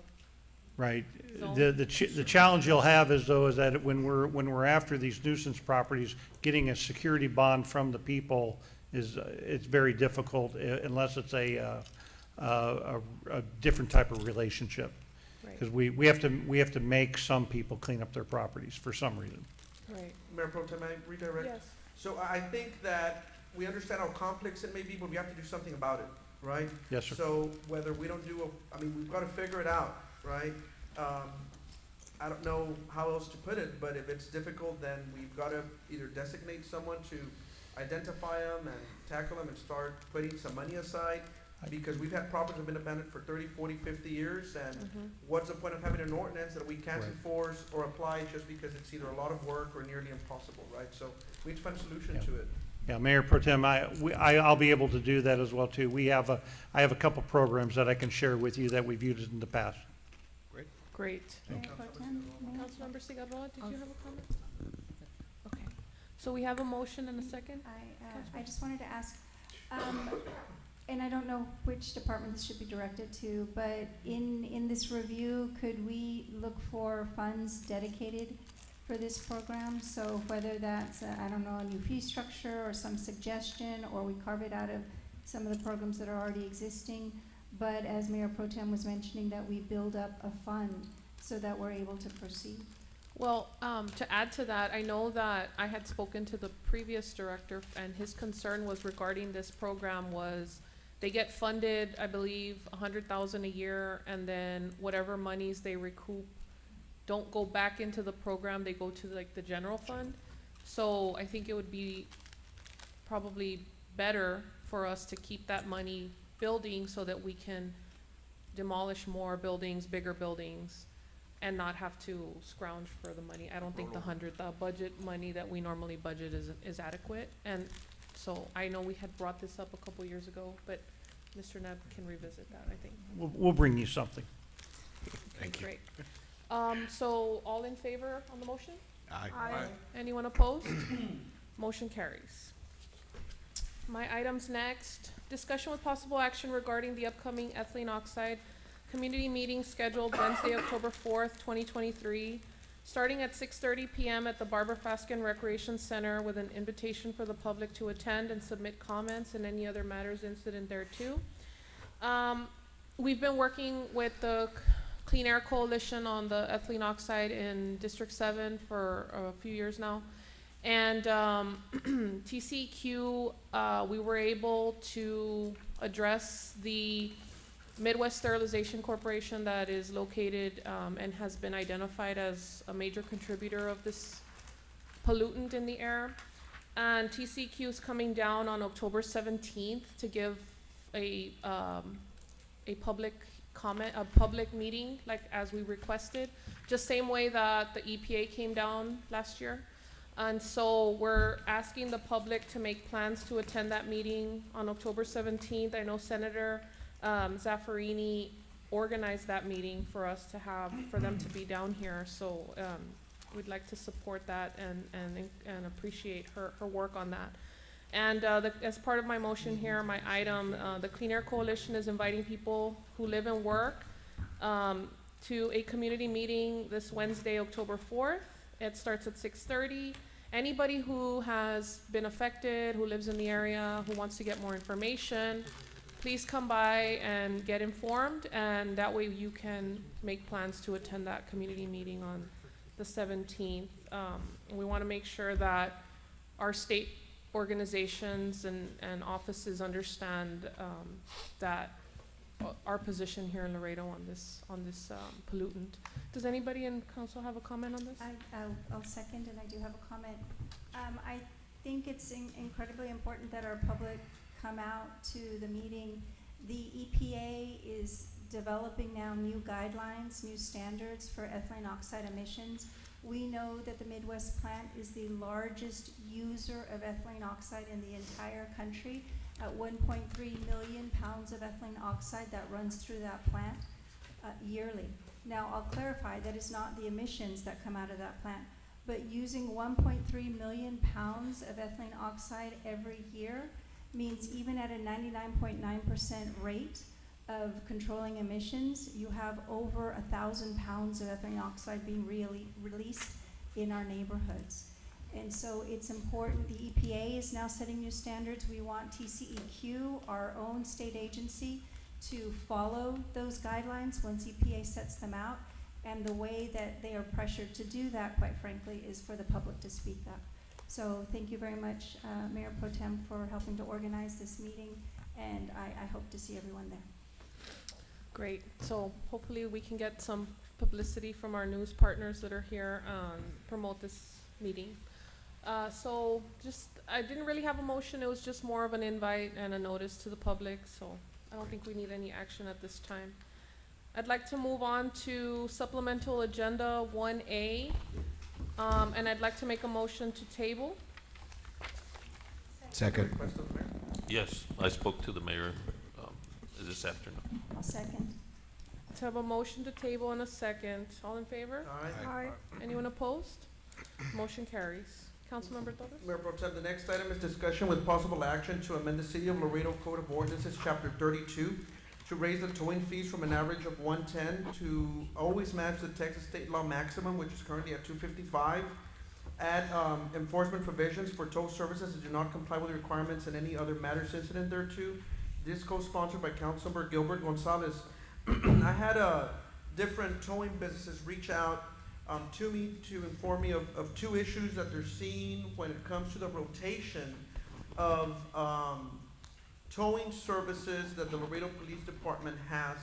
O: Right.
A: So-
O: The challenge you'll have is that when we're after these nuisance properties, getting a security bond from the people it's very difficult unless it's a different type of relationship.
A: Right.
O: Because we have to make some people clean up their properties for some reason.
A: Right.
M: Mayor Pro Tem, may I redirect?
A: Yes.
M: So I think that we understand how complex it may be, but we have to do something about it, right?
O: Yes, sir.
M: So whether we don't do we've got to figure it out, right? I don't know how else to put it, but if it's difficult, then we've got to either designate someone to identify them and tackle them and start putting some money aside, because we've had properties that have been abandoned for 30, 40, 50 years, and what's the point of having an ordinance that we can't
O: Right.
M: enforce or apply just because it's either a lot of work or nearly impossible, right? So we need to find a solution
O: Yeah.
M: to it.
O: Yeah, Mayor Pro Tem, I'll be able to do that as well too. I have a couple programs that I can share with you that we've used in the past.
A: Great.
D: Mayor Pro Tem, Mayor?
A: Councilmember Segarra, did you have a comment? Okay, so we have a motion and a second?
D: I just wanted to ask, and I don't know which department this should be directed to, but in this review, could we look for funds dedicated for this program? So whether that's, a new fee structure or some suggestion, or we carve it out of some of the programs that are already existing, but as Mayor Pro Tem was mentioning, that we build up a fund so that we're able to proceed.
A: Well, to add to that, I know that I had spoken to the previous director, and his concern was regarding this program was they get funded, I believe, $100,000 a year, and then whatever monies they recoup don't go back into the program, they go to like the general fund. So I think it would be probably better for us to keep that money building so that we can demolish more buildings, bigger buildings, and not have to scrounge for the money. I don't think the budget money that we normally budget is adequate. And so I know we had brought this up a couple years ago, but Mr. Neb can revisit that, I think.
O: We'll bring you something.
U: Thank you.
A: Great. So all in favor on the motion?
U: Aye.
A: Anyone opposed? Motion carries. My items next, discussion with possible action regarding the upcoming ethylene oxide community meeting scheduled Wednesday, October 4th, 2023, starting at 6:30 p.m. at the Barbara Faskin Recreation Center, with an invitation for the public to attend and submit comments and any other matters incident thereto. We've been working with the Clean Air Coalition on the ethylene oxide in District 7 for a few years now. And TCEQ, we were able to address the Midwest Sterilization Corporation that is located and has been identified as a major contributor of this pollutant in the air. And TCEQ is coming down on October 17th to give a public comment, a public meeting, like as we requested, just same way that the EPA came down last year. And so we're asking the public to make plans to attend that meeting on October 17th. I know Senator Zaffarini organized that meeting for us to have, for them to be down here. So we'd like to support that and appreciate her work on that. And as part of my motion here, my item, the Clean Air Coalition is inviting people who live and work to a community meeting this Wednesday, October 4th. It starts at 6:30. Anybody who has been affected, who lives in the area, who wants to get more information, please come by and get informed, and that way you can make plans to attend that community meeting on the 17th. We want to make sure that our state organizations and offices understand that our position here in Laredo on this pollutant. Does anybody in council have a comment on this?
D: I'll second, and I do have a comment. I think it's incredibly important that our public come out to the meeting, the EPA is developing now new guidelines, new standards for ethylene oxide emissions. We know that the Midwest plant is the largest user of ethylene oxide in the entire country, at 1.3 million pounds of ethylene oxide that runs through that plant yearly. Now, I'll clarify, that is not the emissions that come out of that plant, but using 1.3 million pounds of ethylene oxide every year means even at a 99.9% rate of controlling emissions, you have over 1,000 pounds of ethylene oxide being released in our neighborhoods. And so it's important, the EPA is now setting new standards. We want TCEQ, our own state agency, to follow those guidelines once EPA sets them out. And the way that they are pressured to do that, quite frankly, is for the public to speak up. So thank you very much, Mayor Pro Tem, for helping to organize this meeting, and I hope to see everyone there.
A: Great. So hopefully we can get some publicity from our news partners that are here, promote this meeting. So I didn't really have a motion. It was just more of an invite and a notice to the public. So I don't think we need any action at this time. I'd like to move on to supplemental agenda 1A. And I'd like to make a motion to table.
U: Second.
B: Yes, I spoke to the mayor this afternoon.
D: I'll second.
A: To have a motion to table and a second. All in favor?
M: Aye.
A: Anyone opposed? Motion carries. Councilmember Torres?
M: Mayor Pro Tem, the next item is discussion with possible action to amend the City of Laredo Code of Ordinances, Chapter 32, to raise the towing fees from an average of $110 to always match the Texas state law maximum, which is currently at $255. Add enforcement provisions for tow services that do not comply with the requirements and any other matters incident thereto. This co-sponsored by Councilmember Gilbert Gonzalez. I had different towing businesses reach out to me to inform me of two issues that they're seeing when it comes to the rotation of towing services that the Laredo Police Department has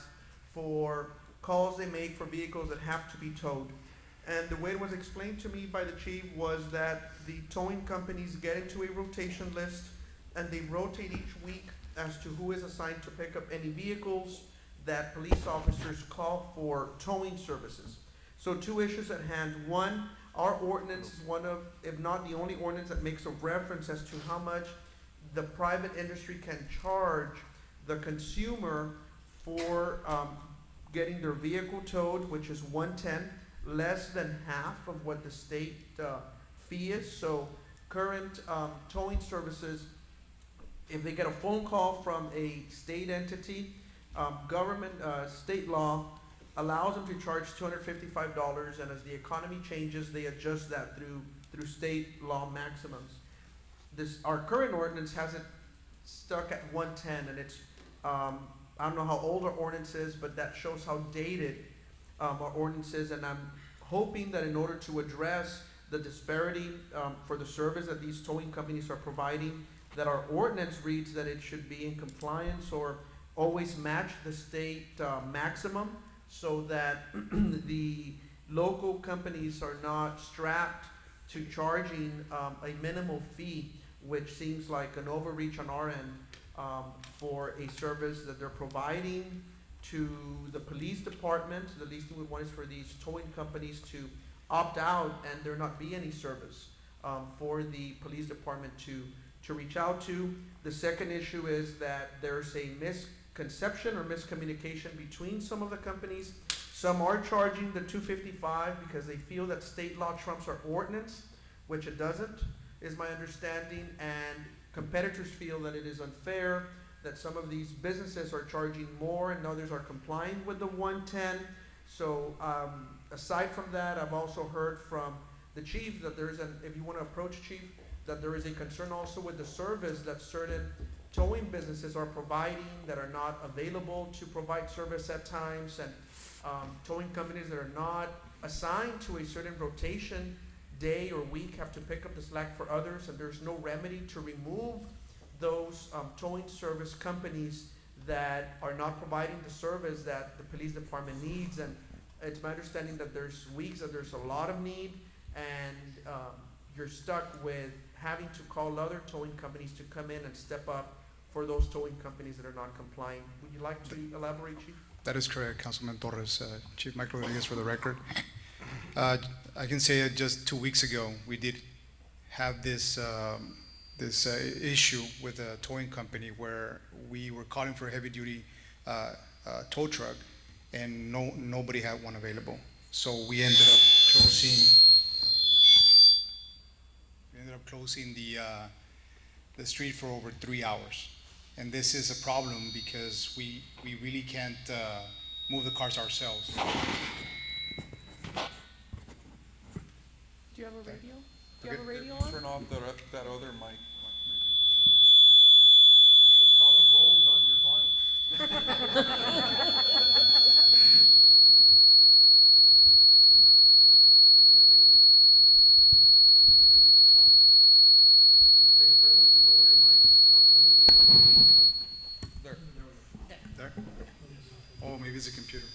M: for calls they make for vehicles that have to be towed. And the way it was explained to me by the chief was that the towing companies get into a rotation list and they rotate each week as to who is assigned to pick up any vehicles that police officers call for towing services. So two issues at hand. One, our ordinance is one of, if not the only ordinance that makes a reference as to how much the private industry can charge the consumer for getting their vehicle towed, which is $110, less than half of what the state fee is. So current towing services, if they get a phone call from a state entity, government, state law allows them to charge $255, and as the economy changes, they adjust that through state law maximums. Our current ordinance has it stuck at 110, and it's, I don't know how old our ordinance is, but that shows how dated our ordinance is, and I'm hoping that in order to address the disparity for the service that these towing companies are providing, that our ordinance reads that it should be in compliance or always match the state maximum, so that the local companies are not strapped to charging a minimal fee, which seems like an overreach on our end for a service that they're providing to the police department. The least thing we want is for these towing companies to opt out and there not be any service for the police department to reach out to. The second issue is that there's a misconception or miscommunication between some of the companies. Some are charging the $255 because they feel that state law trumps our ordinance, which it doesn't, is my understanding, and competitors feel that it is unfair, that some of these businesses are charging more and others are complying with the 110. So aside from that, I've also heard from the chief that there is if you want to approach chief, that there is a concern also with the service that certain towing businesses are providing that are not available to provide service at times, and towing companies that are not assigned to a certain rotation day or week have to pick up the slack for others, and there's no remedy to remove those towing service companies that are not providing the service that the police department needs. And it's my understanding that there's weeks that there's a lot of need, and you're stuck with having to call other towing companies to come in and step up for those towing companies that are not complying. Would you like to elaborate, Chief?
P: That is correct, Councilman Torres. Chief Michael Rodriguez for the record. I can say that just 2 weeks ago, we did have this issue with a towing company where we were calling for a heavy-duty tow truck, and nobody had one available. So we ended up closing the street for over 3 hours. And this is a problem because we really can't move the cars ourselves.
A: Do you have a radio? Do you have a radio on?
L: Turn off that other mic.
M: It's all the gold on your body.
A: Is there a radio?
M: You're saying for everyone to lower your mics, not put them in the air.
P: There.
M: There.
P: There? Oh, maybe it's a computer.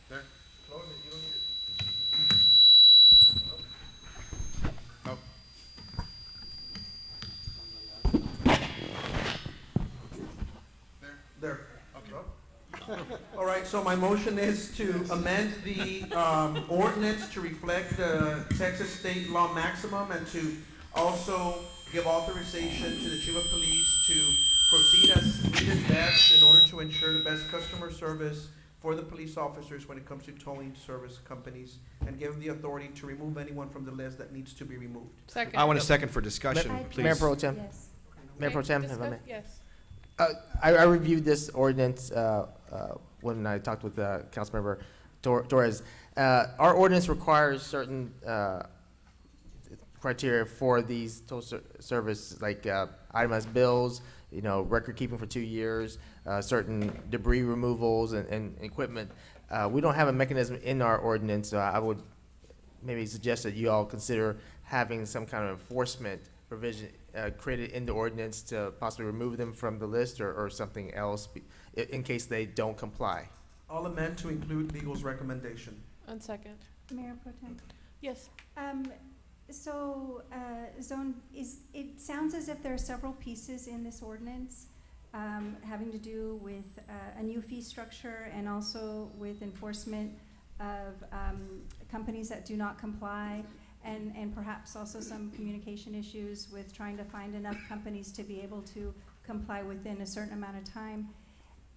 P: There?
M: Close it, you don't need it.
P: Nope.
M: There. Okay. All right, so my motion is to amend the ordinance to reflect the Texas state law maximum and to also give authorization to the chief of police to proceed as needed best in order to ensure the best customer service for the police officers when it comes to towing service companies, and give them the authority to remove anyone from the list that needs to be removed.
A: Second.
U: I want a second for discussion, please.
I: Mayor Pro Tem.
D: Yes.
I: Mayor Pro Tem, if I
A: Discuss-
I: may.
A: Yes.
I: I reviewed this ordinance when I talked with Councilmember Torres. Our ordinance requires certain criteria for these tow service, like itemized bills, record keeping for 2 years, certain debris removals and equipment. We don't have a mechanism in our ordinance, so I would maybe suggest that you all consider having some kind of enforcement provision created in the ordinance to possibly remove them from the list or something else in case they don't comply.
M: I'll amend to include legal's recommendation.
A: On second.
D: Mayor Pro Tem.
A: Yes.
D: It sounds as if there are several pieces in this ordinance having to do with a new fee structure and also with enforcement of companies that do not comply, and perhaps also some communication issues with trying to find enough companies to be able to comply within a certain amount of time.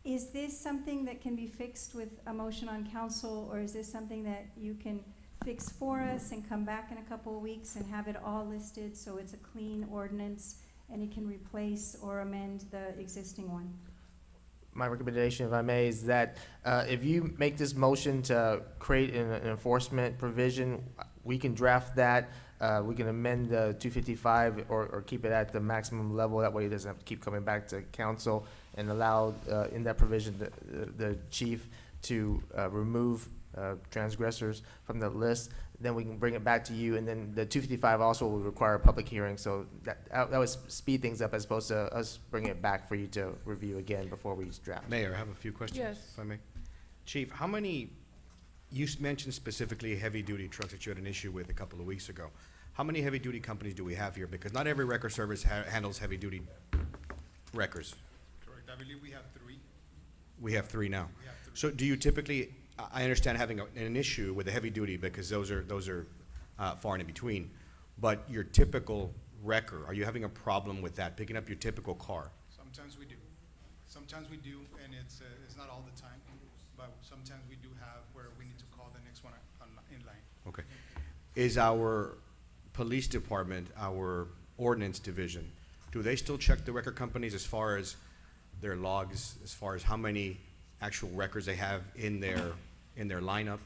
D: Is this something that can be fixed with a motion on council, or is this something that you can fix for us and come back in a couple of weeks and have it all listed so it's a clean ordinance and it can replace or amend the existing one?
I: My recommendation, if I may, is that if you make this motion to create an enforcement provision, we can draft that. We can amend the 255 or keep it at the maximum level. That way it doesn't have to keep coming back to council, and allow in that provision the chief to remove transgressors from the list. Then we can bring it back to you, and then the 255 also will require a public hearing, so that would speed things up as opposed to us bringing it back for you to review again before we draft.
U: Mayor, I have a few questions,
A: Yes.
U: if I may. Chief, how many, you mentioned specifically heavy-duty trucks that you had an issue with a couple of weeks ago. How many heavy-duty companies do we have here? Because not every record service handles heavy-duty records.
P: Correct. I believe we have 3.
U: We have 3 now.
P: We have 3.
U: So do you typically, I understand having an issue with the heavy duty because those are far and in between, but your typical wrecker, are you having a problem with that, picking up your typical car?
P: Sometimes we do. Sometimes we do, and it's not all the time, but sometimes we do have where we need to call the next one in line.
U: Okay. Is our police department, our ordinance division, do they still check the record companies as far as their logs, as far as how many actual records they have in their lineup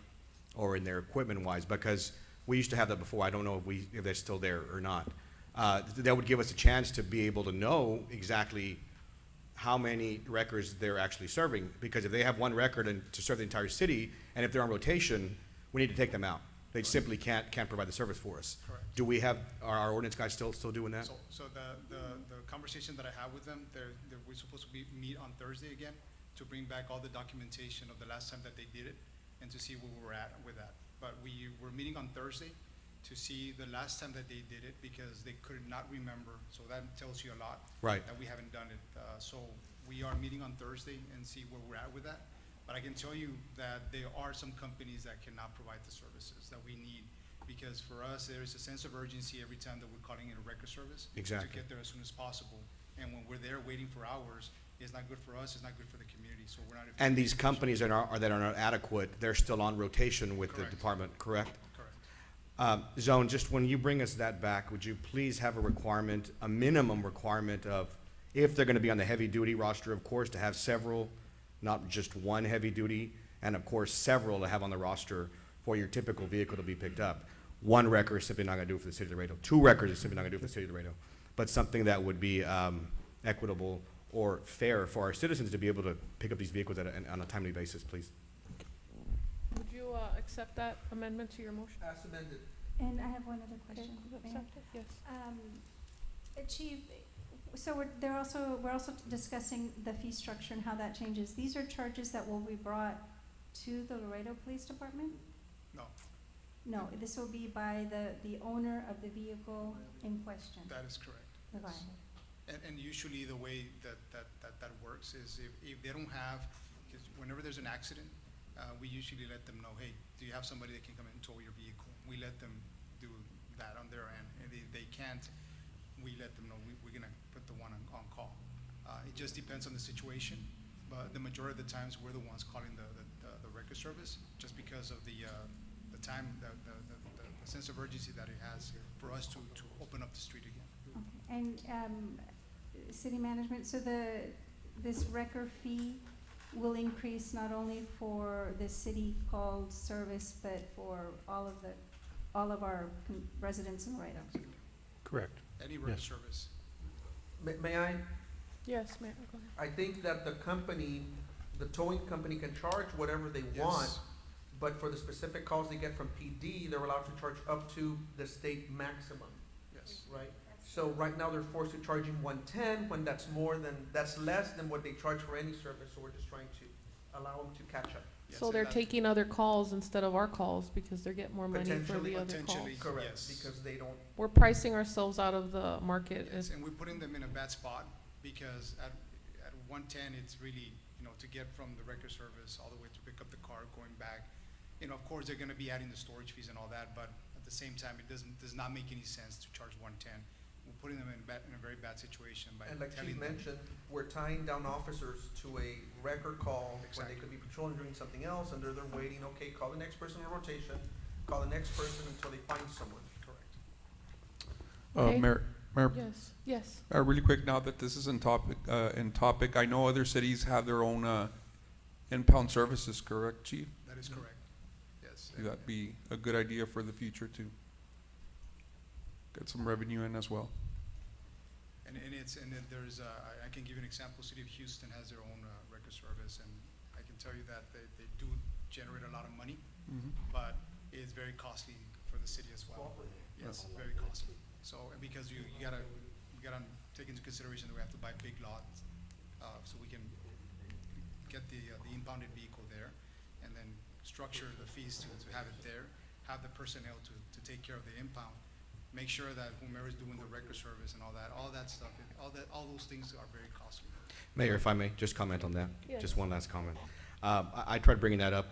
U: or in their equipment wise? Because we used to have that before. I don't know if they're still there or not. That would give us a chance to be able to know exactly how many records they're actually serving. Because if they have one record and to serve the entire city, and if they're on rotation, we need to take them out. They simply can't provide the service for us.
P: Correct.
U: Do we have, are our ordinance guys still doing that?
P: So the conversation that I have with them, we're supposed to meet on Thursday again to bring back all the documentation of the last time that they did it and to see where we're at with that. But we're meeting on Thursday, to see the last time that they did it because they could not remember. So that tells you a lot.
U: Right.
P: That we haven't done it. So we are meeting on Thursday and see where we're at with that. But I can tell you that there are some companies that cannot provide the services that we need. Because for us, there is a sense of urgency every time that we're calling it a record service.
U: Exactly.
P: To get there as soon as possible. And when we're there waiting for hours, it's not good for us, it's not good for the community, so we're not.
U: And these companies that are not adequate, they're still on rotation with the
P: Correct.
U: department, correct?
P: Correct.
U: Zone, just when you bring us that back, would you please have a requirement, a minimum requirement of, if they're gonna be on the heavy-duty roster, of course, to have several, not just one heavy-duty, and of course, several to have on the roster for your typical vehicle to be picked up. One record is simply not gonna do it for the city of Laredo. Two records is simply not gonna do it for the city of Laredo. But something that would be equitable or fair for our citizens to be able to pick up these vehicles on a timely basis, please.
A: Would you accept that amendment to your motion?
M: As amended.
D: And I have one other question. Mayor.
A: Accept it? Yes.
D: Chief, so we're also discussing the fee structure and how that changes. These are charges that will be brought to the Laredo Police Department?
P: No,
D: No, this will be by the owner of the vehicle in question.
P: that is correct.
D: Go
P: Yes.
D: ahead.
P: And usually the way that works is if they don't have, because whenever there's an accident, we usually let them know, hey, do you have somebody that can come and tow your vehicle? We let them do that on their end, and if they can't, we let them know, we're gonna put the one on call. It just depends on the situation, but the majority of the times, we're the ones calling the record service, just because of the time, the sense of urgency that it has for us to open up the street again.
D: Okay. And city management, so this record fee will increase not only for the city called service, but for all of our residents in Laredo?
O: Correct.
P: Any record
O: Yes.
P: service.
M: May I?
A: Yes, Mayor, go ahead.
M: I think that the towing company can charge whatever they
P: Yes.
M: want, but for the specific calls they get from PD, they're allowed to charge up to the state maximum,
P: Yes.
M: right? So right now, they're forced to charge him 110, when that's less than what they charge for any service, so we're just trying to allow them to catch up.
P: Yes,
A: So
P: and
A: they're
P: that-
A: taking other calls instead of our calls because they're getting more money for the other
P: Potentially.
A: calls.
M: Correct,
P: Yes.
M: because they don't,
A: We're pricing ourselves out of the market.
P: Yes, and we're putting them in a bad spot, because at 110, it's really, to get from the record service all the way to pick up the car, going back. Of course, they're gonna be adding the storage fees and all that, but at the same time, does not make any sense to charge 110. We're putting them in a very bad situation by
M: and like
P: telling
M: Chief
P: them.
M: mentioned, we're tying down officers to a record call when they
P: Exactly.
M: could be patrolling doing something else, and they're waiting, okay, call the next person on rotation, call the next person until they find someone.
P: Correct.
A: Okay.
L: Mayor,
A: Yes.
L: really quick, now that this is in topic, I know other cities have their own, impound services, correct, Chief?
P: That is correct. Yes.
L: That'd be a good idea for the future to get some revenue in as well.
P: And then there's, I can give you an example, City of Houston has their own record service, and I can tell you that they do generate a lot of money, but it's very costly for the city as well. Yes, very costly. So, because you gotta take into consideration that we have to buy big lots, so we can get the impounded vehicle there, and then structure the fees to have it there, have the personnel to take care of the impound, make sure that whomever's doing the record service and all that stuff, all those things are very costly.
U: Mayor, if I may, just comment on that.
A: Yes.
U: Just one last comment. I tried bringing that up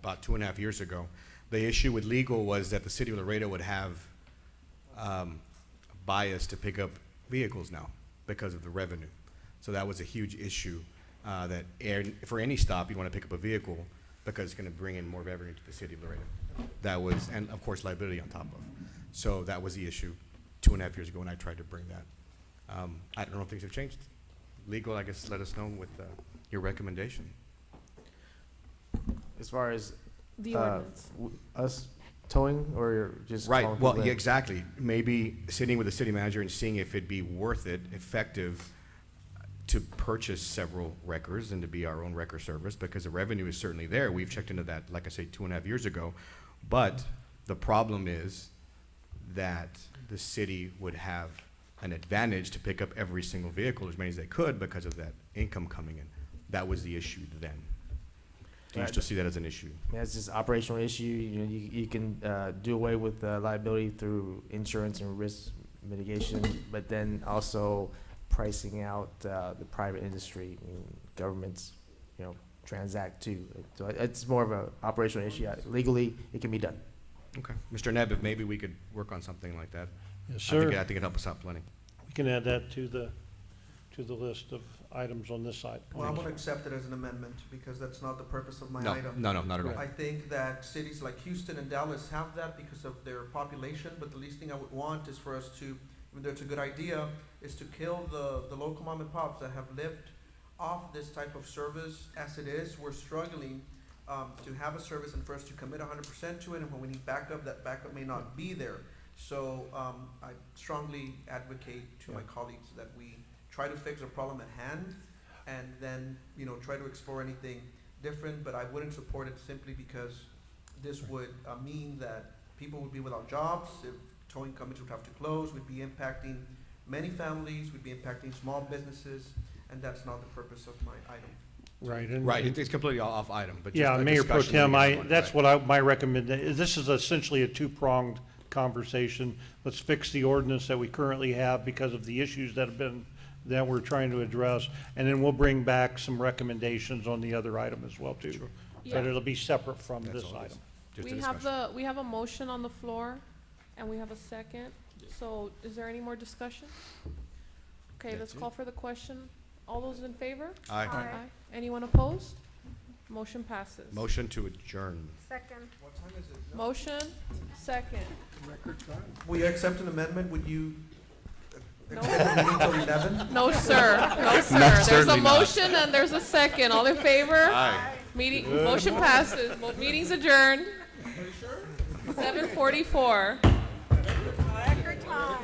U: about 2.5 years ago. The issue with legal was that the city of Laredo would have bias to pick up vehicles now because of the revenue. So that was a huge issue, that for any stop, you want to pick up a vehicle because it's going to bring in more revenue to the city of Laredo. That was, and of course, liability on top of. So that was the issue 2.5 years ago when I tried to bring that. I don't know if things have changed. Legal, I guess, let us know with your recommendation.
I: As far as
A: The ordinance.
I: us towing, or just
U: Right,
I: calling
U: well,
I: people
U: yeah,
I: in?
U: exactly. Maybe sitting with the city manager and seeing if it'd be worth it, effective, to purchase several records and to be our own record service, because the revenue is certainly there. We've checked into that, like I say, 2.5 years ago. But the problem is that the city would have an advantage to pick up every single vehicle, as many as they could, because of that income coming in. That was the issue then. Do you still see that as an issue?
I: Yeah, it's just operational issue. You know, you can do away with liability through insurance and risk mitigation, but then also pricing out the private industry. I mean, governments, you know, transact too. So it's more of an operational issue. Legally, it can be done.
U: Okay. Mr. Neb, if maybe we could work on something like that.
O: Yes,
U: I think
O: sir.
U: it'd help us out plenty.
O: We can add that to the list of items on this side.
M: Well, I'm gonna accept it as an amendment, because that's not the purpose of my
U: No,
M: item.
U: no, not at all.
M: I think that cities like Houston and Dallas have that because of their population, but the least thing I would want is for us to, even though it's a good idea, is to kill the local mom and pops that have lived off this type of service. As it is, we're struggling, to have a service and for us to commit 100% to it, and when we need backup, that backup may not be there. So, I strongly advocate to my colleagues that we try to fix a problem at hand, and then, you know, try to explore anything different, but I wouldn't support it simply because this would mean that people would be without jobs, if towing companies would have to close, we'd be impacting many families, we'd be impacting small businesses, and that's not the purpose of my item.
O: Right. And,
U: Right, it's completely off item, but just
O: Yeah,
U: a
O: Mayor Pro
U: discussion
O: Tem,
U: we can
O: that's
U: run,
O: my recommendation. This is essentially a two-pronged conversation. Let's fix the ordinance that we currently have because of the issues that we're trying to address, and then we'll bring back some recommendations on the other item as well, too.
A: Yeah.
O: But it'll be separate from
U: That's
O: this
U: all it is.
O: item.
U: Just a
A: We have a motion on the floor, and we have a second. So is there any more discussion? Okay, let's
U: That's it.
A: call for the question. All those in favor?
U: Aye.
A: Aye. Anyone opposed? Motion passes.
U: Motion to adjourn.
J: Second.
M: What time is it?
A: Motion, second.
M: Will you accept an amendment? Would you
A: No.
M: extend the meeting till 11?
A: No, sir. No, sir.
U: No,
A: There's a
U: certainly not.
A: motion and there's a second. All in favor?
U: Aye.
A: Motion passes. Meeting's adjourned. 7:44.
J: Record time.